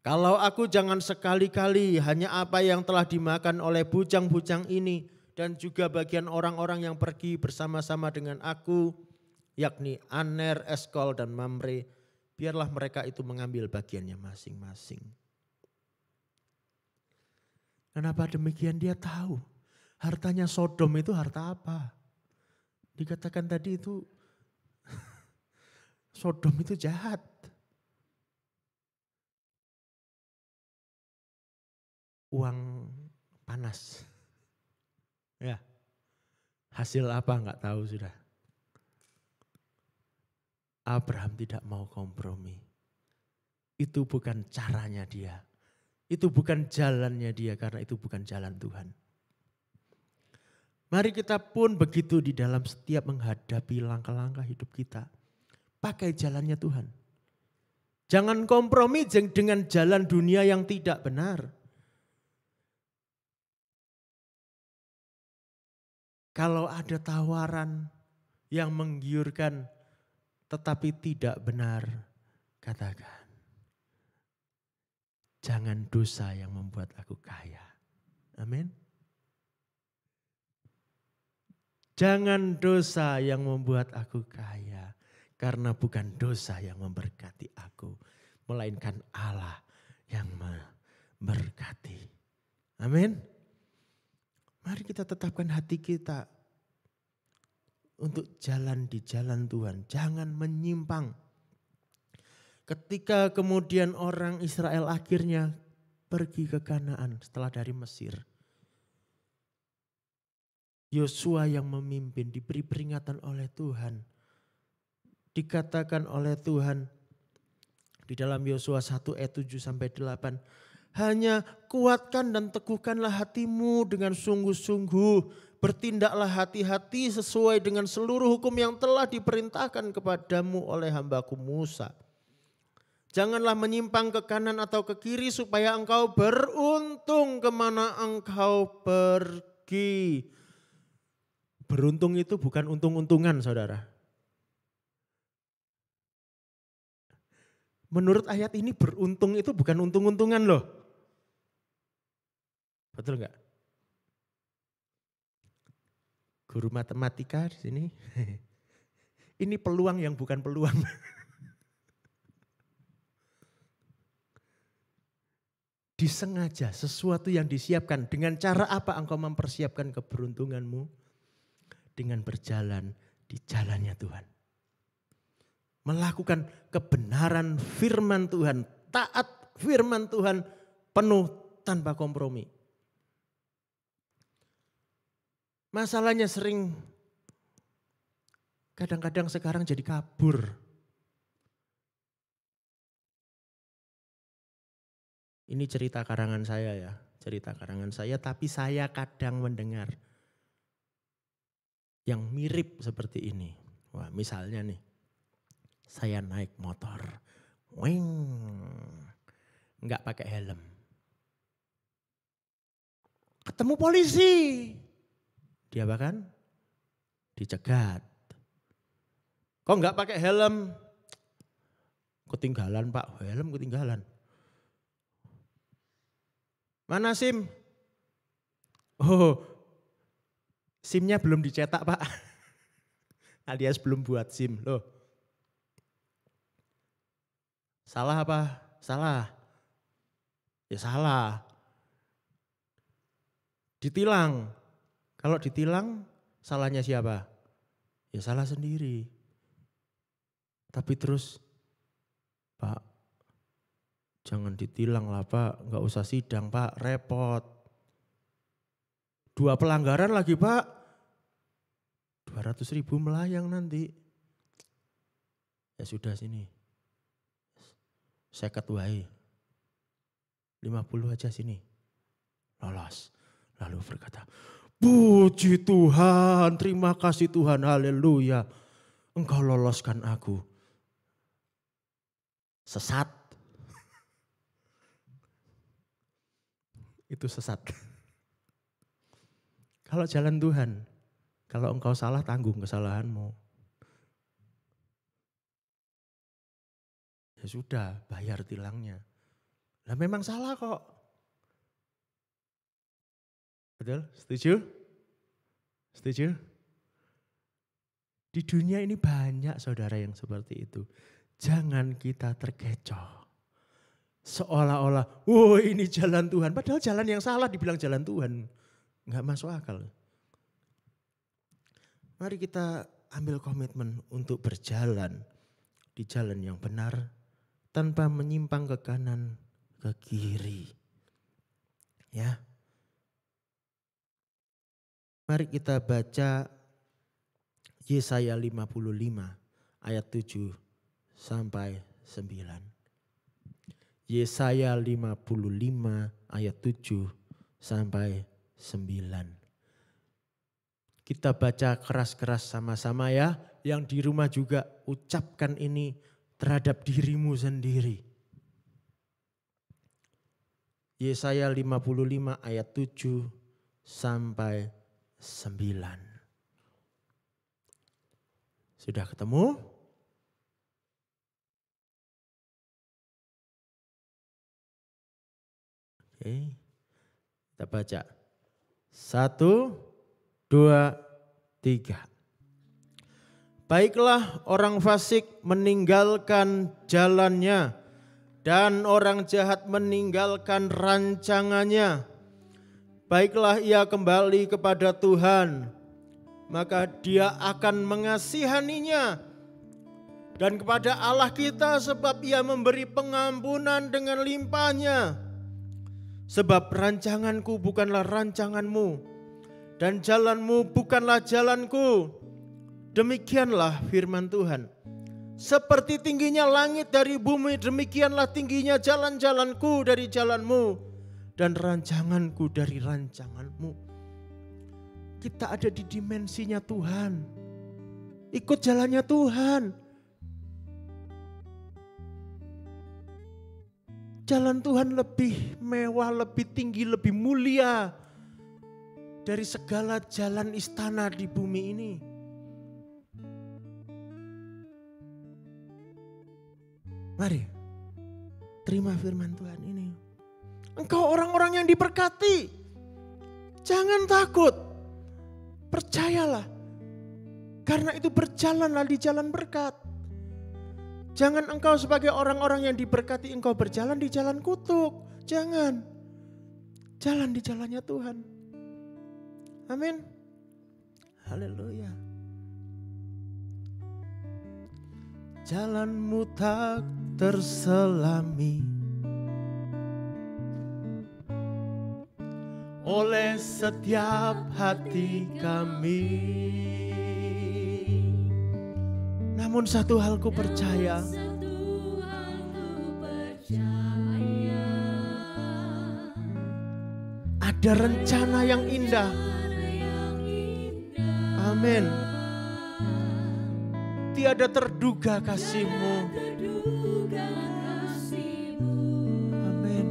Kalau aku jangan sekali-kali hanya apa yang telah dimakan oleh bujang-bujang ini dan juga bagian orang-orang yang pergi bersama-sama dengan aku, yakni Aner, Eskol dan Mamre, biarlah mereka itu mengambil bagiannya masing-masing. Kenapa demikian? Dia tahu hartanya Sodom itu harta apa. Dikatakan tadi itu Sodom itu jahat. Uang panas. Ya. Hasil apa enggak tahu sudah. Abraham tidak mau kompromi. Itu bukan caranya dia. Itu bukan jalannya dia, karena itu bukan jalan Tuhan. Mari kita pun begitu di dalam setiap menghadapi langkah-langkah hidup kita. Pakai jalannya Tuhan. Jangan kompromi dengan jalan dunia yang tidak benar. Kalau ada tawaran yang menggiurkan tetapi tidak benar, katakan, jangan dosa yang membuat aku kaya. Amin. Jangan dosa yang membuat aku kaya, karena bukan dosa yang memberkati aku, melainkan Allah yang memberkati. Amin. Mari kita tetapkan hati kita untuk jalan di jalan Tuhan. Jangan menyimpang. Ketika kemudian orang Israel akhirnya pergi ke Kanaan setelah dari Mesir. Yosua yang memimpin, diberi peringatan oleh Tuhan. Dikatakan oleh Tuhan di dalam Yosua 1 ayat 7 sampai 8. Hanya kuatkan dan teguhkanlah hatimu dengan sungguh-sungguh. Bertindaklah hati-hati sesuai dengan seluruh hukum yang telah diperintahkan kepadamu oleh hambaku Musa. Janganlah menyimpang ke kanan atau ke kiri supaya engkau beruntung kemana engkau pergi. Beruntung itu bukan untung-untungan, saudara. Menurut ayat ini beruntung itu bukan untung-untungan loh. Betul enggak? Guru matematika di sini. Ini peluang yang bukan peluang. Disengaja sesuatu yang disiapkan. Dengan cara apa engkau mempersiapkan keberuntunganmu? Dengan berjalan di jalannya Tuhan. Melakukan kebenaran firman Tuhan. Taat firman Tuhan penuh tanpa kompromi. Masalahnya sering kadang-kadang sekarang jadi kabur. Ini cerita karangan saya ya. cerita karangan saya, tapi saya kadang mendengar yang mirip seperti ini. Wah, misalnya nih, saya naik motor, weng, nggak pakai helm. Ketemu polisi, dia bahkan dicegat. Kok nggak pakai helm? Ketinggalan Pak, helm ketinggalan. Mana SIM? Oh, SIM-nya belum dicetak Pak. Alias belum buat SIM loh. Salah apa? Salah. Ya salah. Ditilang. Kalau ditilang, salahnya siapa? Ya salah sendiri. Tapi terus, Pak, jangan ditilang lah Pak, nggak usah sidang Pak, repot. 2 pelanggaran lagi Pak, 200.000 melayang nanti. Ya sudah sini, 50 wae, 50 aja sini, lolos. Lalu berkata, puji Tuhan, terima kasih Tuhan, haleluya. Engkau loloskan aku. Sesat. Itu sesat. Kalau jalan Tuhan, kalau engkau salah tanggung kesalahanmu. Ya sudah, bayar tilangnya. Lah memang salah kok. Betul? Setuju? Setuju? Di dunia ini banyak saudara yang seperti itu. Jangan kita terkecoh. Seolah-olah, oh ini jalan Tuhan. Padahal jalan yang salah dibilang jalan Tuhan. Enggak masuk akal. Mari kita ambil komitmen untuk berjalan di jalan yang benar. Tanpa menyimpang ke kanan, ke kiri. Ya. Mari kita baca Yesaya 55 ayat 7 sampai 9. Yesaya 55 ayat 7 sampai 9. Kita baca keras-keras sama-sama ya. Yang di rumah juga ucapkan ini terhadap dirimu sendiri. Yesaya 55 ayat 7 sampai 9. Sudah ketemu? Oke, kita baca. 1, 2, 3. Baiklah orang fasik meninggalkan jalannya dan orang jahat meninggalkan rancangannya. Baiklah ia kembali kepada Tuhan, maka dia akan mengasihaninya. Dan kepada Allah kita sebab ia memberi pengampunan dengan limpahnya. Sebab rancanganku bukanlah rancanganmu, dan jalanmu bukanlah jalanku. Demikianlah firman Tuhan. Seperti tingginya langit dari bumi, demikianlah tingginya jalan-jalanku dari jalanmu. Dan rancanganku dari rancanganmu. Kita ada di dimensinya Tuhan. Ikut jalannya Tuhan. Jalan Tuhan lebih mewah, lebih tinggi, lebih mulia dari segala jalan istana di bumi ini. Mari, terima firman Tuhan ini. Engkau orang-orang yang diberkati, jangan takut, percayalah. Karena itu berjalanlah di jalan berkat. Jangan engkau sebagai orang-orang yang diberkati engkau berjalan di jalan kutuk. Jangan. Jalan di jalannya Tuhan. Amin. Haleluya. Jalanmu tak terselami oleh setiap hati kami. Namun satu hal ku percaya, ada rencana yang indah. Amin. Tiada terduga kasih-Mu. Amin.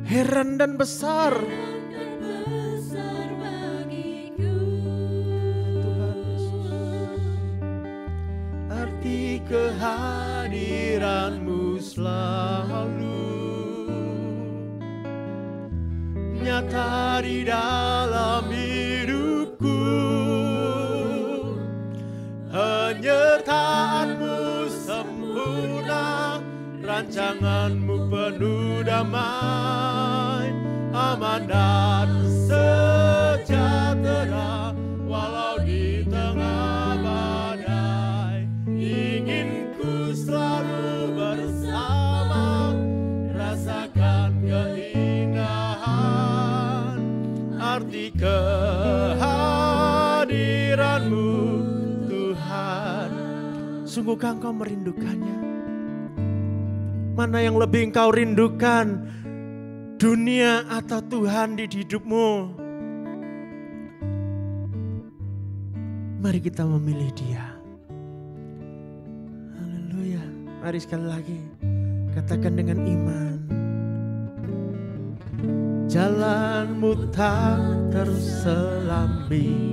Heran dan besar. Tuhan Yesus. Arti kehadiran-Mu selalu nyata di dalam hidupku. Penyertaan-Mu sempurna, rancangan-Mu penuh damai, aman dan sejahtera walau di tengah badai. Ingin ku selalu bersama, rasakan keindahan arti kehadiran-Mu. Sungguhkah engkau merindukannya? Mana yang lebih engkau rindukan? Dunia atau Tuhan di hidupmu? Mari kita memilih Dia. Haleluya. Mari sekali lagi katakan dengan iman. Jalan-Mu tak terselambi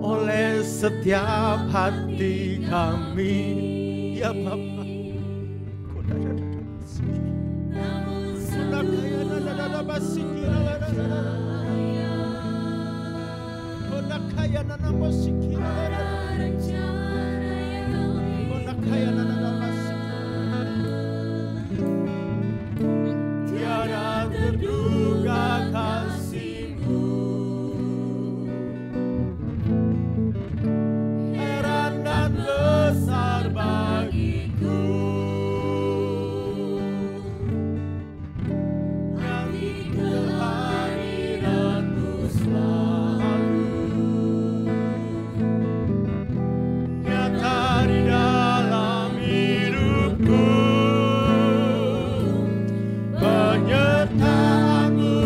oleh setiap hati kami, ya Bapa. Tiada terduga kasih-Mu. Besar bagiku, arti kehadiran-Mu selalu nyata di dalam hidupku. Penyertaan-Mu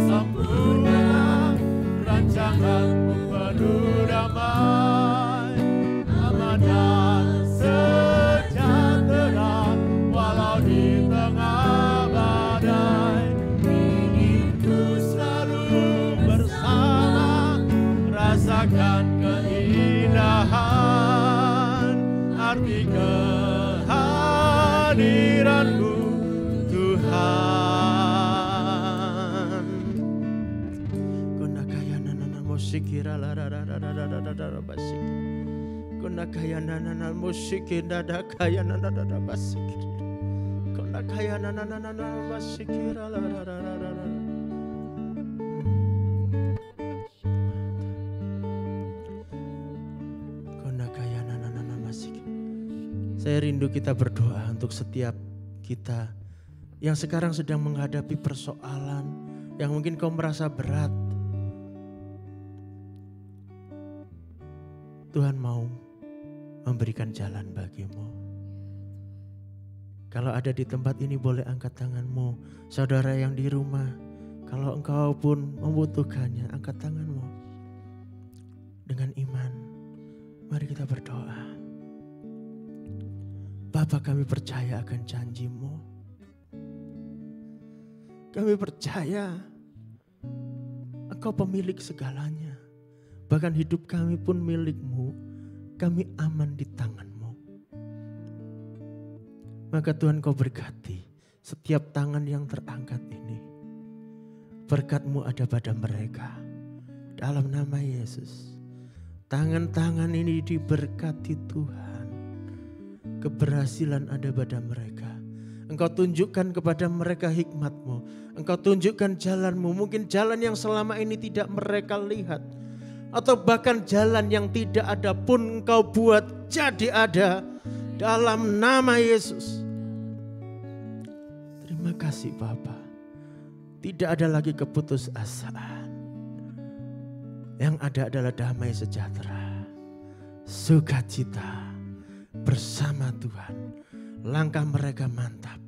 sempurna, rancangan-Mu penuh damai, dan sejahtera walau di tengah badai. Ingin ku selalu bersama, rasakan keindahan arti kehadiran-Mu Tuhan. Konakaya nana musikira la la la la la la la basik. Konakaya nana musikin dada kaya nana dada basikir. Konakaya nana basikir la la la la la. Konakaya nana basikir. Saya rindu kita berdoa untuk setiap kita yang sekarang sedang menghadapi persoalan yang mungkin kau merasa berat. Tuhan mau memberikan jalan bagimu. Kalau ada di tempat ini boleh angkat tanganmu. Saudara yang di rumah, kalau engkau pun membutuhkannya, angkat tanganmu. Dengan iman, mari kita berdoa. Bapa, kami percaya akan janji-Mu. Kami percaya Engkau pemilik segalanya. Bahkan hidup kami pun milik-Mu. Kami aman di tangan-Mu. Maka Tuhan, Kau berkati setiap tangan yang terangkat ini. Berkat-Mu ada pada mereka. Dalam nama Yesus. Tangan-tangan ini diberkati Tuhan. Keberhasilan ada pada mereka. Engkau tunjukkan kepada mereka hikmat-Mu. Engkau tunjukkan jalan-Mu. Mungkin jalan yang selama ini tidak mereka lihat. Atau bahkan jalan yang tidak ada pun Engkau buat jadi ada. Dalam nama Yesus. Terima kasih Bapa. Tidak ada lagi keputusasaan. Yang ada adalah damai sejahtera. Sukacita bersama Tuhan. Langkah mereka mantap.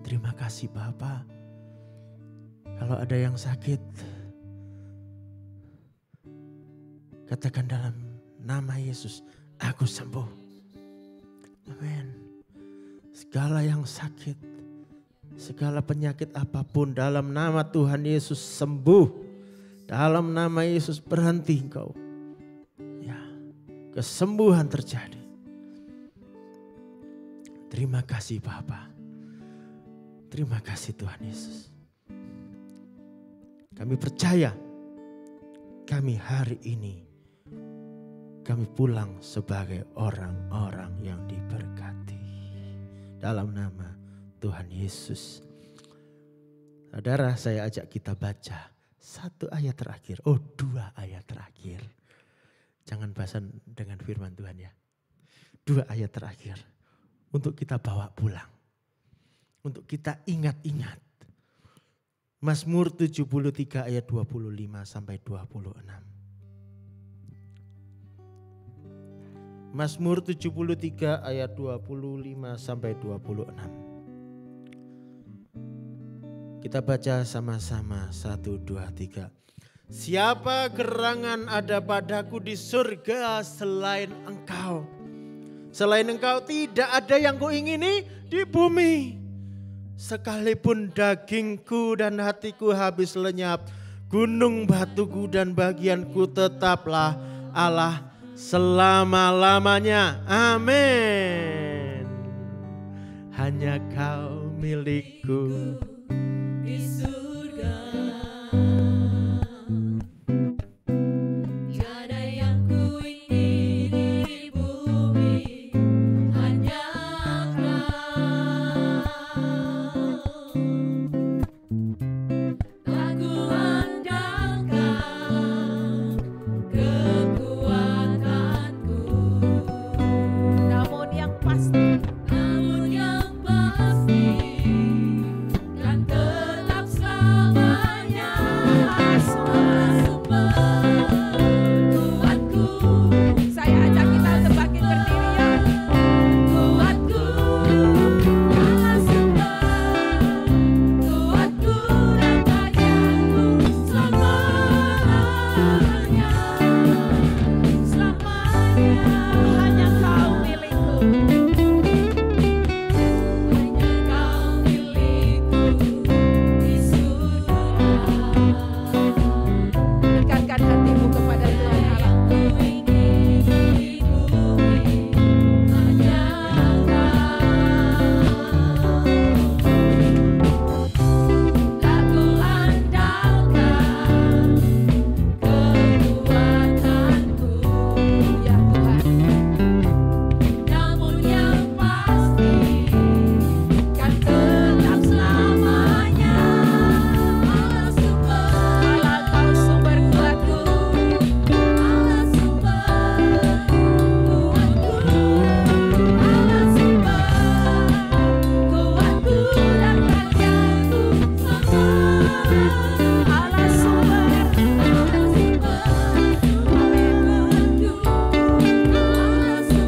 Terima kasih Bapa. Kalau ada yang sakit, katakan dalam nama Yesus, aku sembuh. Amin. Segala yang sakit, segala penyakit apapun dalam nama Tuhan Yesus sembuh. Dalam nama Yesus berhenti engkau. Ya, kesembuhan terjadi. Terima kasih Bapa. Terima kasih Tuhan Yesus. Kami percaya kami hari ini kami pulang sebagai orang-orang yang diberkati. Dalam nama Tuhan Yesus. Saudara, saya ajak kita baca 1 ayat terakhir. 2 ayat terakhir. Jangan bosan dengan firman Tuhan ya. 2 ayat terakhir. Untuk kita bawa pulang. Untuk kita ingat-ingat. Mazmur 73 ayat 25 sampai 26. Mazmur 73 ayat 25 sampai 26. Kita baca sama-sama 1, 2, 3. Siapa gerangan ada padaku di surga selain engkau? Selain engkau tidak ada yang kuingini di bumi. Sekalipun dagingku dan hatiku habis lenyap, gunung batuku dan bagianku tetaplah Allah selama-lamanya. Amin. Hanya kau milikku di surga. Tiada yang kuingini di bumi, hanya Kau. Aku andalkan kekuatanku. Namun yang pasti Namun yang pasti kan tetap selamanya sumber kuatku. saya ajak kita untuk bangkit berdiri ya. Kuatku, Allah sumber kuatku dan bagianku selamanya. Hanya kau milikku. Hanya kau milikku di surga. Ikatkan hatimu kepada Tuhan Allah. Ku ingin di bumi hanya tak ku andalkan kekuatanku. Ya Tuhan, Namun yang pasti kan tetap selamanya Allah sumber Allah kau sumber kuatku. Allah sumber kuatku, Allah sumber kuatku dan bagianku selamanya. Allah sumber. Allah sumber kuatku,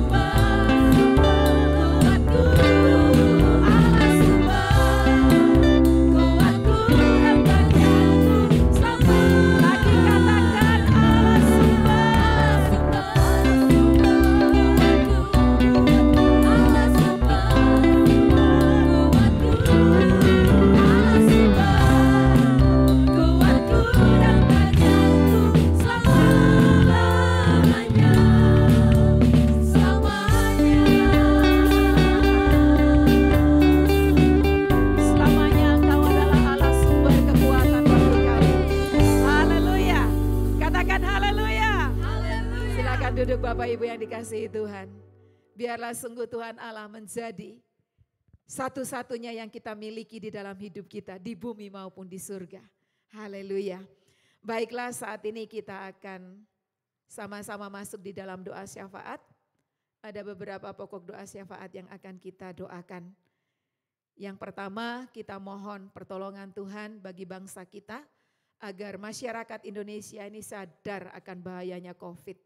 Allah sumber kuatku, Allah sumber kuatku dan bagianku selamanya. Lagi katakan Allah sumber. Selamanya Engkau adalah Allah sumber kekuatan bagi kami. Haleluya. Katakan haleluya. Silakan duduk Bapak Ibu yang dikasihi Tuhan. Biarlah sungguh Tuhan Allah menjadi satu-satunya yang kita miliki di dalam hidup kita, di bumi maupun di surga. Haleluya. Baiklah, saat ini kita akan sama-sama masuk di dalam doa syafaat. Ada beberapa pokok doa syafaat yang akan kita doakan. Yang pertama, kita mohon pertolongan Tuhan bagi bangsa kita agar masyarakat Indonesia ini sadar akan bahayanya COVID.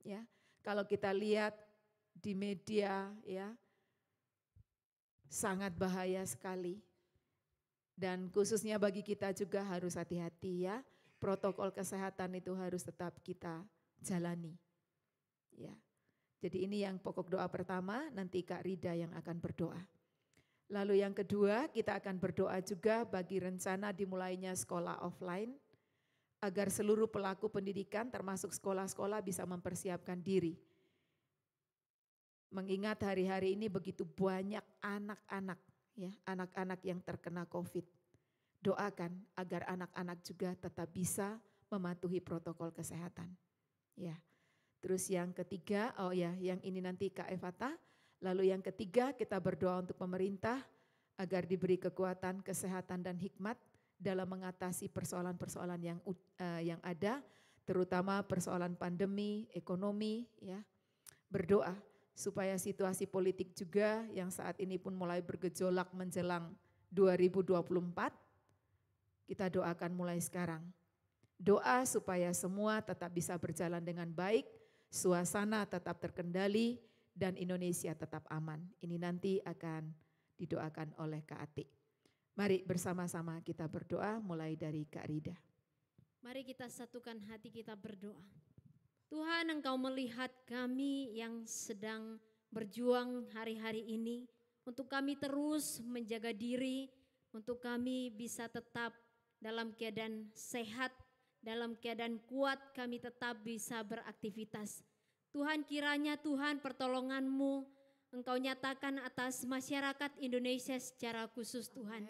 Ya, kalau kita lihat di media, ya, sangat bahaya sekali. Dan khususnya bagi kita juga harus hati-hati ya. Protokol kesehatan itu harus tetap kita jalani. Ya. Jadi ini yang pokok doa pertama, nanti Kak Rida yang akan berdoa. Lalu yang kedua, kita akan berdoa juga bagi rencana dimulainya sekolah offline, agar seluruh pelaku pendidikan termasuk sekolah-sekolah bisa mempersiapkan diri. Mengingat hari-hari ini begitu banyak anak-anak, ya, anak-anak yang terkena COVID. Doakan agar anak-anak juga tetap bisa mematuhi protokol kesehatan. Ya. Terus yang ketiga, yang ini nanti Kak Evata. Lalu yang ketiga, kita berdoa untuk pemerintah agar diberi kekuatan, kesehatan dan hikmat dalam mengatasi persoalan-persoalan yang ada, terutama persoalan pandemi, ekonomi, ya. Berdoa supaya situasi politik juga yang saat ini pun mulai bergejolak menjelang 2024, kita doakan mulai sekarang. Doa supaya semua tetap bisa berjalan dengan baik, suasana tetap terkendali, dan Indonesia tetap aman. Ini nanti akan didoakan oleh Kak Ati. Mari bersama-sama kita berdoa mulai dari Kak Rida. Mari kita satukan hati kita berdoa. Tuhan, Engkau melihat kami yang sedang berjuang hari-hari ini, untuk kami terus menjaga diri, untuk kami bisa tetap dalam keadaan sehat, dalam keadaan kuat, kami tetap bisa beraktivitas. Tuhan, kiranya Tuhan pertolongan-Mu Engkau nyatakan atas masyarakat Indonesia secara khusus Tuhan.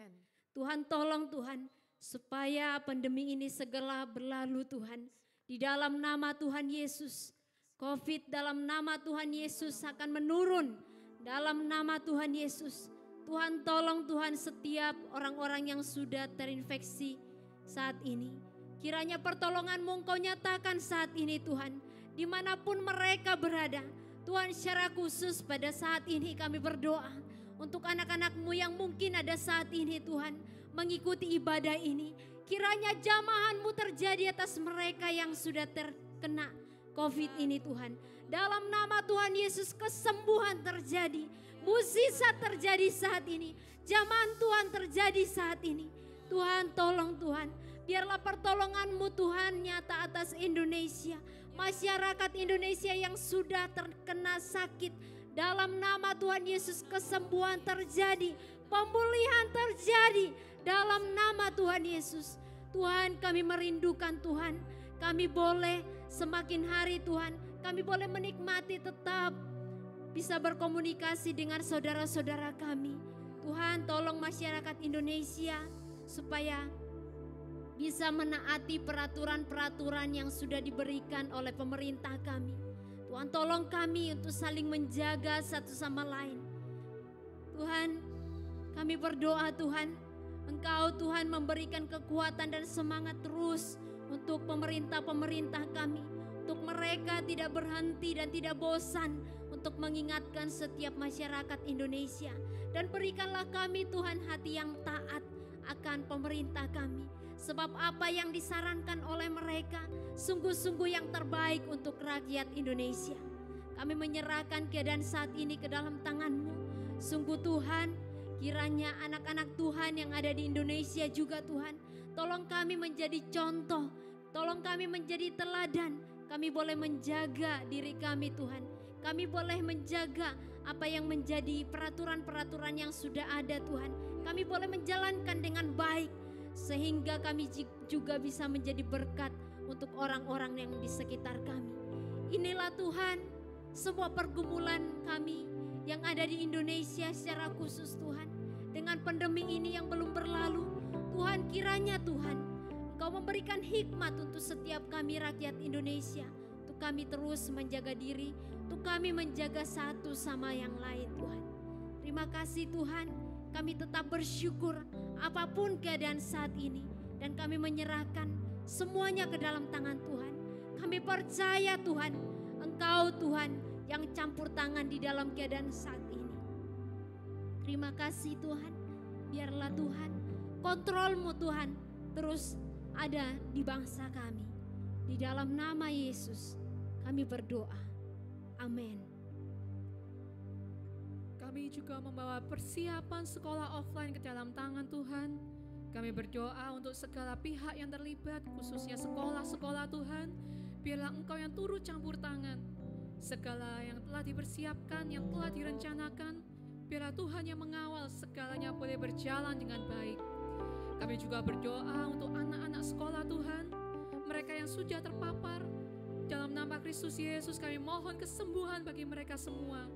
Tuhan tolong Tuhan supaya pandemi ini segera berlalu Tuhan. Di dalam nama Tuhan Yesus, COVID dalam nama Tuhan Yesus akan menurun. Dalam nama Tuhan Yesus, Tuhan tolong Tuhan setiap orang-orang yang sudah terinfeksi saat ini. Kiranya pertolongan-Mu Engkau nyatakan saat ini Tuhan, dimanapun mereka berada. Tuhan, secara khusus pada saat ini kami berdoa untuk anak-anak-Mu yang mungkin ada saat ini Tuhan mengikuti ibadah ini. Kiranya jamahan-Mu terjadi atas mereka yang sudah terkena COVID ini Tuhan. Dalam nama Tuhan Yesus kesembuhan terjadi, mukjizat terjadi saat ini, jamahan Tuhan terjadi saat ini. Tuhan tolong Tuhan, biarlah pertolongan-Mu Tuhan nyata atas Indonesia. Masyarakat Indonesia yang sudah terkena sakit, dalam nama Tuhan Yesus kesembuhan terjadi, pemulihan terjadi dalam nama Tuhan Yesus. Tuhan, kami merindukan Tuhan, kami boleh semakin hari Tuhan, kami boleh menikmati tetap bisa berkomunikasi dengan saudara-saudara kami. Tuhan, tolong masyarakat Indonesia supaya bisa menaati peraturan-peraturan yang sudah diberikan oleh pemerintah kami. Tuhan, tolong kami untuk saling menjaga satu sama lain. Tuhan, kami berdoa Tuhan, Engkau Tuhan memberikan kekuatan dan semangat terus untuk pemerintah-pemerintah kami. Untuk mereka tidak berhenti dan tidak bosan untuk mengingatkan setiap masyarakat Indonesia. Dan berikanlah kami Tuhan hati yang taat akan pemerintah kami. Sebab apa yang disarankan oleh mereka sungguh-sungguh yang terbaik untuk rakyat Indonesia. Kami menyerahkan keadaan saat ini ke dalam tangan-Mu. Sungguh Tuhan, kiranya anak-anak Tuhan yang ada di Indonesia juga Tuhan, tolong kami menjadi contoh, tolong kami menjadi teladan. Kami boleh menjaga diri kami Tuhan. Kami boleh menjaga apa yang menjadi peraturan-peraturan yang sudah ada Tuhan. Kami boleh menjalankan dengan baik. Sehingga kami juga bisa menjadi berkat untuk orang-orang yang di sekitar kami. Inilah Tuhan, semua pergumulan kami yang ada di Indonesia secara khusus Tuhan. Dengan pandemi ini yang belum berlalu, Tuhan kiranya Tuhan, Engkau memberikan hikmat untuk setiap kami rakyat Indonesia. Untuk kami terus menjaga diri, untuk kami menjaga satu sama yang lain Tuhan. Terima kasih Tuhan, kami tetap bersyukur apapun keadaan saat ini. Dan kami menyerahkan semuanya ke dalam tangan Tuhan. Kami percaya Tuhan, Engkau Tuhan yang campur tangan di dalam keadaan saat ini. Terima kasih Tuhan, biarlah Tuhan kontrol-Mu Tuhan terus ada di bangsa kami. Di dalam nama Yesus kami berdoa. Amin. Kami juga membawa persiapan sekolah offline ke dalam tangan Tuhan. Kami berdoa untuk segala pihak yang terlibat, khususnya sekolah-sekolah Tuhan. Biarlah Engkau yang turut campur tangan. Segala yang telah dipersiapkan, yang telah direncanakan, biarlah Tuhan yang mengawal segalanya boleh berjalan dengan baik. Kami juga berdoa untuk anak-anak sekolah Tuhan, mereka yang sudah terpapar. Dalam nama Kristus Yesus kami mohon kesembuhan bagi mereka semua.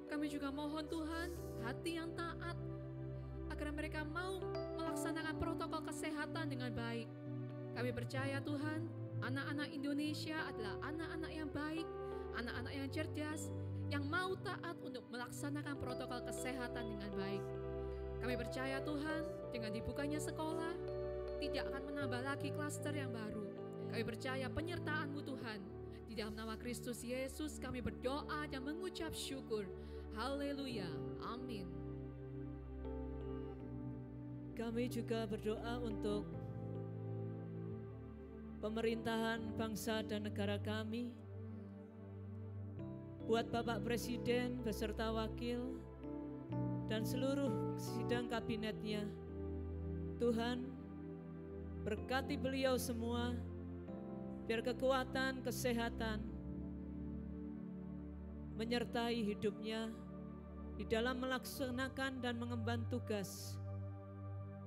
Kami juga mohon Tuhan hati yang taat, agar mereka mau melaksanakan protokol kesehatan dengan baik. Kami percaya Tuhan, anak-anak Indonesia adalah anak-anak yang baik, anak-anak yang cerdas, yang mau taat untuk melaksanakan protokol kesehatan dengan baik. Kami percaya Tuhan, dengan dibukanya sekolah, tidak akan menambah lagi klaster yang baru. Kami percaya penyertaan-Mu Tuhan. Di dalam nama Kristus Yesus kami berdoa dan mengucap syukur. Haleluya. Amin. Kami juga berdoa untuk pemerintahan bangsa dan negara kami, buat Bapak Presiden beserta wakil dan seluruh sidang kabinetnya. Tuhan, berkati beliau semua, biar kekuatan, kesehatan menyertai hidupnya di dalam melaksanakan dan mengemban tugas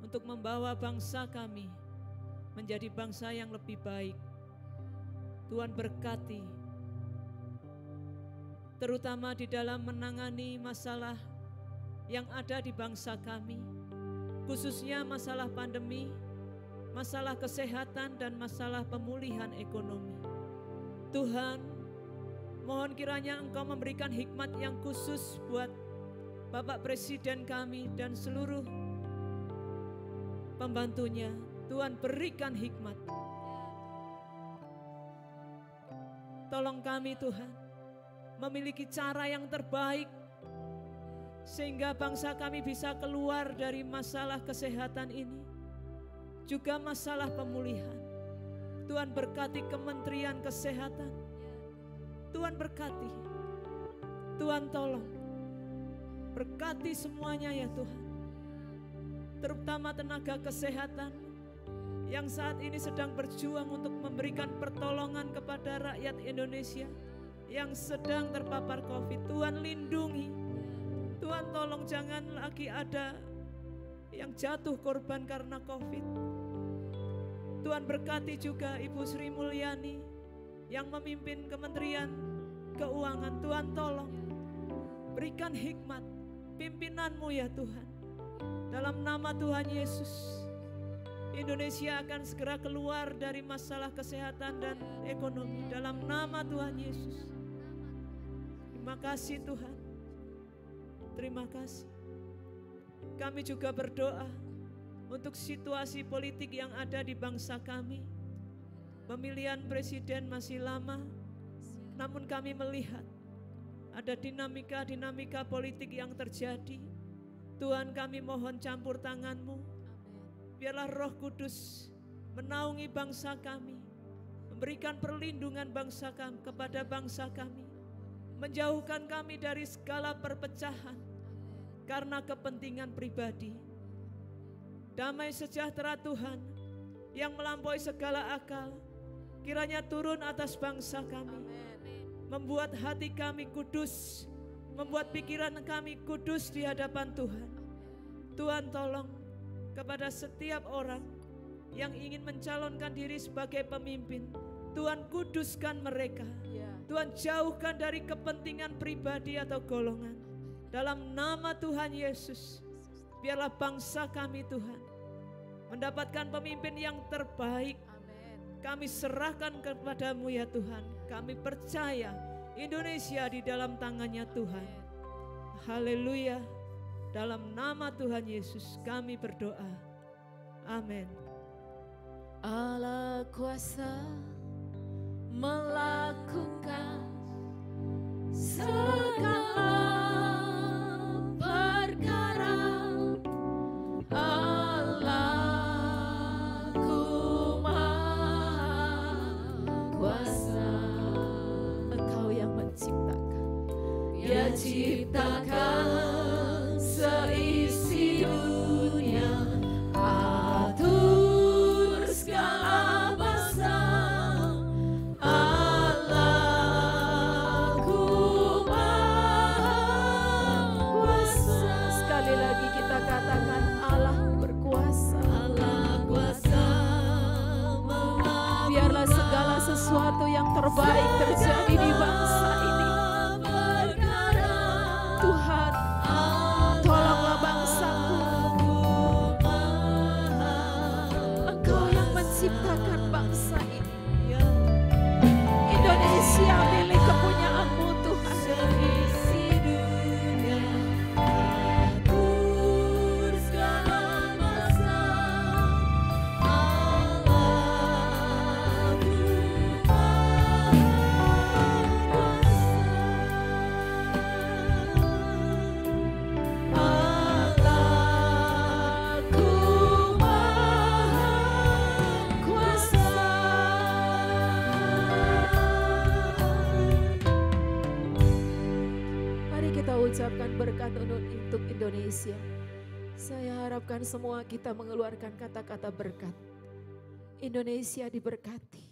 untuk membawa bangsa kami menjadi bangsa yang lebih baik. Tuhan berkati, terutama di dalam menangani masalah yang ada di bangsa kami, khususnya masalah pandemi, masalah kesehatan dan masalah pemulihan ekonomi. Tuhan, mohon kiranya Engkau memberikan hikmat yang khusus buat Bapak Presiden kami dan seluruh pembantunya. Tuhan, berikan hikmat. Tolong kami Tuhan, memiliki cara yang terbaik sehingga bangsa kami bisa keluar dari masalah kesehatan ini, juga masalah pemulihan. Tuhan berkati Kementerian Kesehatan. Tuhan berkati. Tuhan tolong. Berkati semuanya ya Tuhan. Terutama tenaga kesehatan yang saat ini sedang berjuang untuk memberikan pertolongan kepada rakyat Indonesia yang sedang terpapar COVID. Tuhan lindungi. Tuhan tolong jangan lagi ada yang jatuh korban karena COVID. Tuhan berkati juga Ibu Sri Mulyani yang memimpin Kementerian Keuangan. Tuhan tolong berikan hikmat pimpinan-Mu ya Tuhan. Dalam nama Tuhan Yesus, Indonesia akan segera keluar dari masalah kesehatan dan ekonomi. Dalam nama Tuhan Yesus. Terima kasih Tuhan. Terima kasih. Kami juga berdoa untuk situasi politik yang ada di bangsa kami. Pemilihan presiden masih lama, namun kami melihat ada dinamika-dinamika politik yang terjadi. Tuhan, kami mohon campur tangan-Mu. Biarlah Roh Kudus menaungi bangsa kami, memberikan perlindungan bangsa kami kepada bangsa kami, menjauhkan kami dari segala perpecahan karena kepentingan pribadi. Damai sejahtera Tuhan yang melampaui segala akal kiranya turun atas bangsa kami, membuat hati kami kudus, membuat pikiran kami kudus di hadapan Tuhan. Tuhan tolong kepada setiap orang yang ingin mencalonkan diri sebagai pemimpin, Tuhan kuduskan mereka. Tuhan jauhkan dari kepentingan pribadi atau golongan. Dalam nama Tuhan Yesus, biarlah bangsa kami Tuhan mendapatkan pemimpin yang terbaik. Kami serahkan kepada-Mu ya Tuhan. Kami percaya Indonesia di dalam tangan-Nya Tuhan. Haleluya. Dalam nama Tuhan Yesus kami berdoa. Amin. Allah kuasa melakukan segala perkara. Allahku Maha Kuasa. Engkau yang menciptakan, Dia ciptakan seisi dunia. sesuatu yang terbaik terjadi di bangsa ini. Tuhan, tolonglah bangsaku. Engkau yang menciptakan bangsa ini. Indonesia milik kepunyaanmu Tuhan. Mari kita ucapkan berkat untuk Indonesia. Saya harapkan semua kita mengeluarkan kata-kata berkat. Indonesia diberkati.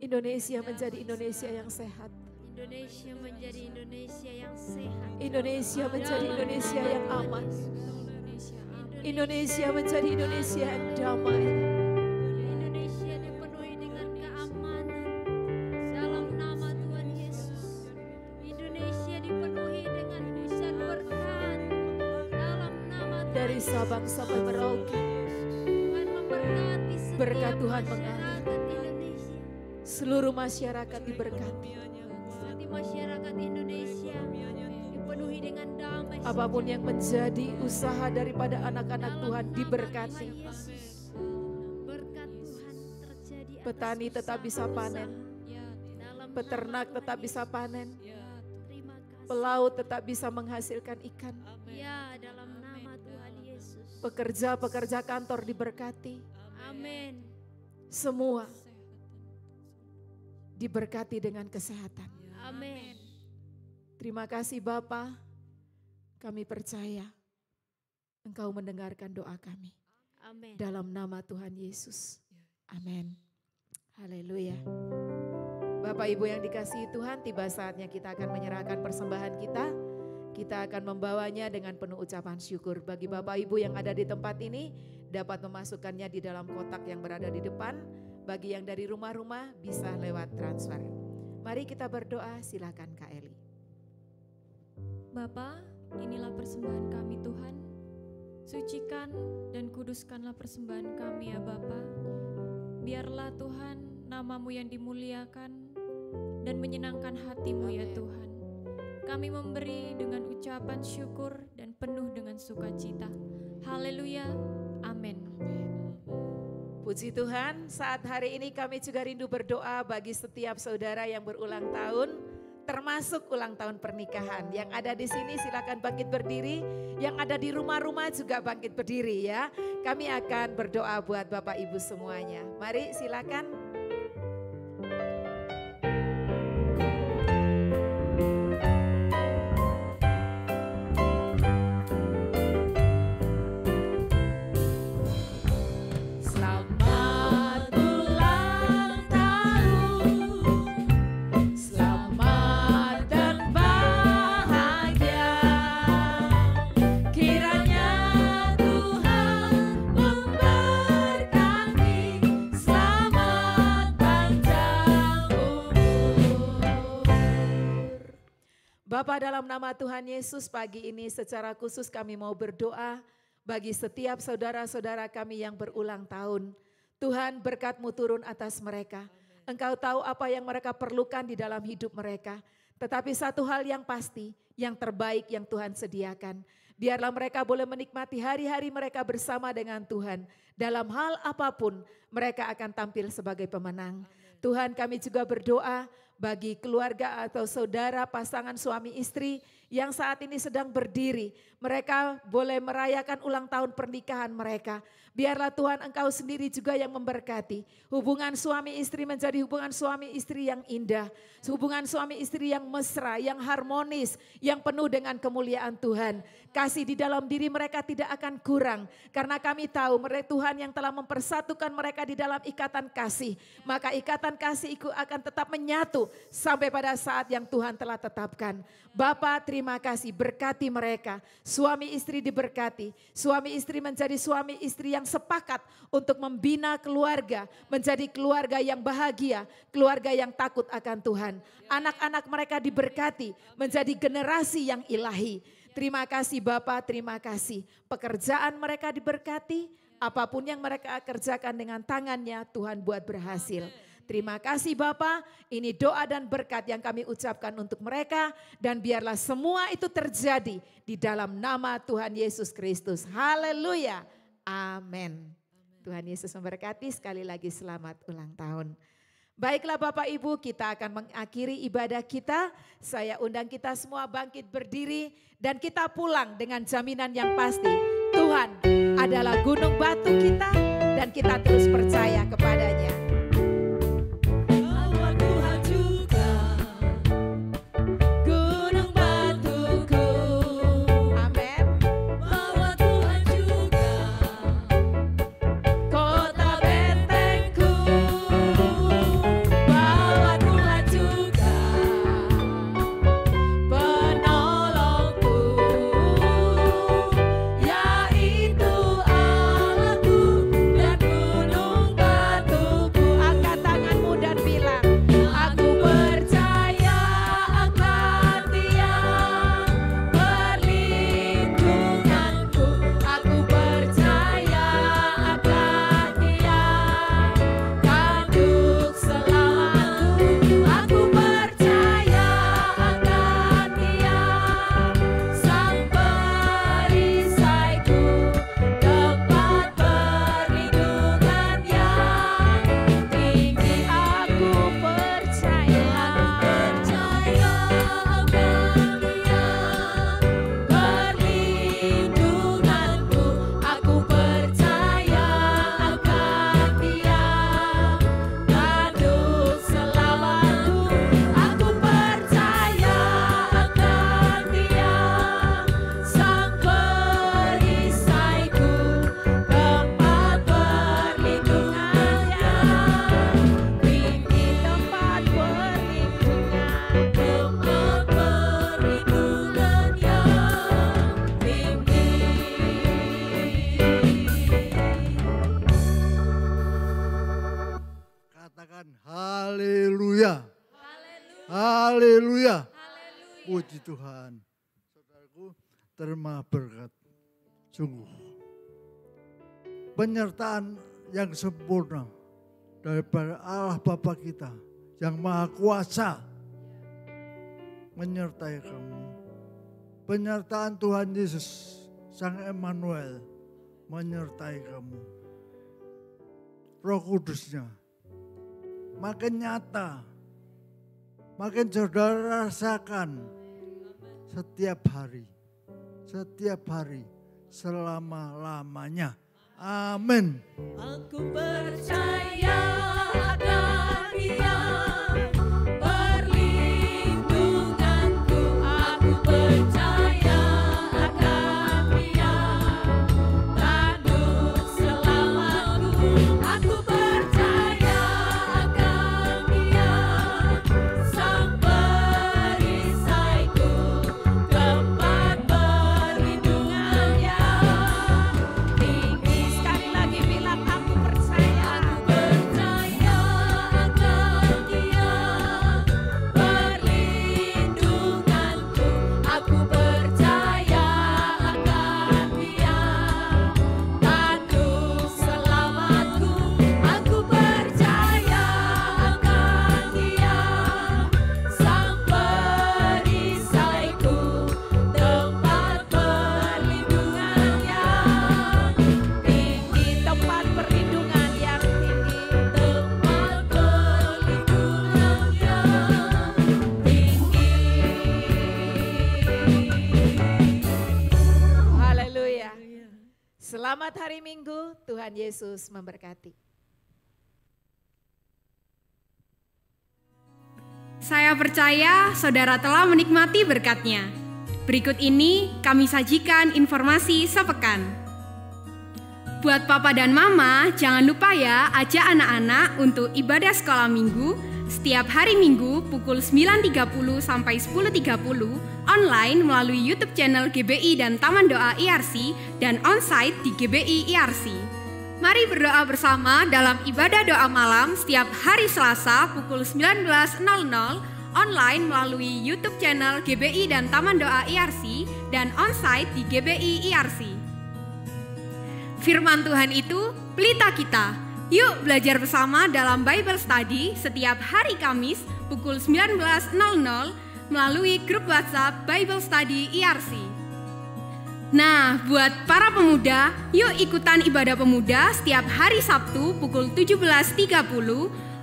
Indonesia menjadi Indonesia yang sehat. Indonesia menjadi Indonesia yang sehat. Indonesia menjadi Indonesia yang aman. Indonesia menjadi Indonesia yang damai. Indonesia dipenuhi dengan keamanan dalam nama Tuhan Yesus. Indonesia dipenuhi dengan hujan berkat dalam nama Tuhan Dari Yesus. Sabang sampai Merauke, Tuhan memberkati setiap berkat Tuhan mengalir. masyarakat Indonesia. Seluruh masyarakat diberkati. Hati masyarakat Indonesia dipenuhi dengan damai. Apapun yang menjadi usaha daripada anak-anak Dalam Tuhan nama diberkati. Tuhan Yesus. Berkat Tuhan terjadi atas Petani tetap usaha. bisa panen. Dalam Peternak nama tetap Tuhan bisa Yesus. panen. Terima kasih. Pelaut tetap bisa menghasilkan ikan. Ya, dalam nama Tuhan Yesus. Pekerja-pekerja kantor diberkati. Amin. Semua diberkati dengan kesehatan. Amin. Terima kasih Bapa. Kami percaya Engkau mendengarkan doa kami. Amin. Dalam nama Tuhan Yesus. Amin. Haleluya. Bapak Ibu yang dikasihi Tuhan, tiba saatnya kita akan menyerahkan persembahan kita. Kita akan membawanya dengan penuh ucapan syukur. Bagi Bapak Ibu yang ada di tempat ini, dapat memasukkannya di dalam kotak yang berada di depan. Bagi yang dari rumah-rumah bisa lewat transfer. Mari kita berdoa, silakan Kak Eli. Bapa, inilah persembahan kami Tuhan. Sucikan dan kuduskanlah persembahan kami ya Bapa. Biarlah Tuhan nama-Mu yang dimuliakan dan menyenangkan hati-Mu ya Tuhan. Kami memberi dengan ucapan syukur dan penuh dengan sukacita. Haleluya. Amin. Puji Tuhan, saat hari ini kami juga rindu berdoa bagi setiap saudara yang berulang tahun, termasuk ulang tahun pernikahan. Yang ada di sini silakan bangkit berdiri, yang ada di rumah-rumah juga bangkit berdiri ya. Kami akan berdoa buat Bapak Ibu semuanya. Mari silakan. Selamat ulang tahun, selamat dan bahagia. Kiranya Tuhan memberkati, selamat panjang umur. Bapa, dalam nama Tuhan Yesus, pagi ini secara khusus kami mau berdoa bagi setiap saudara-saudara kami yang berulang tahun. Tuhan, berkat-Mu turun atas mereka. Engkau tahu apa yang mereka perlukan di dalam hidup mereka. Tetapi satu hal yang pasti, yang terbaik yang Tuhan sediakan. Biarlah mereka boleh menikmati hari-hari mereka bersama dengan Tuhan. Dalam hal apapun, mereka akan tampil sebagai pemenang. Tuhan, kami juga berdoa bagi keluarga atau saudara pasangan suami istri yang saat ini sedang berdiri. Mereka boleh merayakan ulang tahun pernikahan mereka. Biarlah Tuhan Engkau sendiri juga yang memberkati. Hubungan suami istri menjadi hubungan suami istri yang indah. Hubungan suami istri yang mesra, yang harmonis, yang penuh dengan kemuliaan Tuhan. Kasih di dalam diri mereka tidak akan kurang. Karena kami tahu mereka Tuhan yang telah mempersatukan mereka di dalam ikatan kasih. Maka ikatan kasih itu akan tetap menyatu sampai pada saat yang Tuhan telah tetapkan. Bapa, terima terima kasih, berkati mereka. Suami istri diberkati, suami istri menjadi suami istri yang sepakat untuk membina keluarga, menjadi keluarga yang bahagia, keluarga yang takut akan Tuhan. Anak-anak mereka diberkati, menjadi generasi yang ilahi. Terima kasih Bapa, terima kasih. Pekerjaan mereka diberkati, apapun yang mereka kerjakan dengan tangannya, Tuhan buat berhasil. Terima kasih Bapa, ini doa dan berkat yang kami ucapkan untuk mereka. Dan biarlah semua itu terjadi di dalam nama Tuhan Yesus Kristus. Haleluya, amin. Tuhan Yesus memberkati, sekali lagi selamat ulang tahun. Baiklah Bapak Ibu, kita akan mengakhiri ibadah kita. Saya undang kita semua bangkit berdiri dan kita pulang dengan jaminan yang pasti. Tuhan adalah gunung batu kita dan kita terus percaya kepadanya. Bahwa Tuhan juga gunung batuku. Amin. Bahwa Tuhan juga kota bentengku. Bahwa Tuhan juga penolongku. Yaitu Allahku dan gunung batuku. Angkat tanganmu dan bilang, Aku percaya akan Dia perlindunganku. Aku percaya akan Dia tanduk selamatku. Aku percaya akan Dia sang perisaiku, tempat perlindungan yang tinggi. aku percaya. Perlindunganku, aku percaya akan Dia tanduk selamatku. Aku percaya akan Dia sang perisaiku, tempat perlindungan yang tinggi. Tempat perlindungan. Tempat perlindungan yang tinggi. Katakan haleluya. Haleluya. Puji Tuhan. Saudaraku, terima berkat. Sungguh. Penyertaan yang sempurna daripada Allah Bapa kita yang Maha Kuasa menyertai kamu. Penyertaan Tuhan Yesus Sang Emmanuel menyertai kamu. Roh Kudusnya makin nyata, makin saudara rasakan setiap hari, selama-lamanya. Amin. Aku percaya akan Dia perlindunganku. Aku percaya akan Dia tanduk selamatku. Aku percaya akan Dia sang perisaiku, tempat perlindungan yang tinggi. Sekali lagi bilang, aku percaya. Aku percaya akan Dia perlindunganku. Aku percaya akan Dia tanduk selamatku. Aku percaya akan Dia sang perisaiku, tempat perlindungan yang tinggi. Tempat perlindungan yang tinggi. Tempat perlindungan yang tinggi. Haleluya. Selamat hari Minggu, Tuhan Yesus memberkati. Saya percaya saudara telah menikmati berkat-Nya. Berikut ini kami sajikan informasi sepekan. Buat papa dan mama, jangan lupa ya ajak anak-anak untuk ibadah sekolah minggu setiap hari Minggu pukul 9.30 sampai 10.30 online melalui YouTube channel GBI dan Taman Doa IRC dan onsite di GBI IRC. Mari berdoa bersama dalam ibadah doa malam setiap hari Selasa pukul 19.00 online melalui YouTube channel GBI dan Taman Doa IRC dan onsite di GBI IRC. Firman Tuhan itu pelita kita. Yuk belajar bersama dalam Bible Study setiap hari Kamis pukul 19.00 melalui grup WhatsApp Bible Study IRC. Nah, buat para pemuda, yuk ikutan ibadah pemuda setiap hari Sabtu pukul 17.30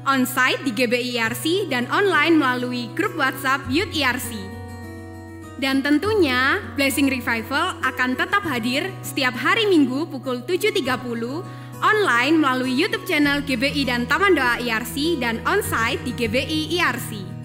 onsite di GBI IRC dan online melalui grup WhatsApp Youth IRC. Dan tentunya Blessing Revival akan tetap hadir setiap hari Minggu pukul 7.30 online melalui YouTube channel GBI dan Taman Doa IRC dan onsite di GBI IRC.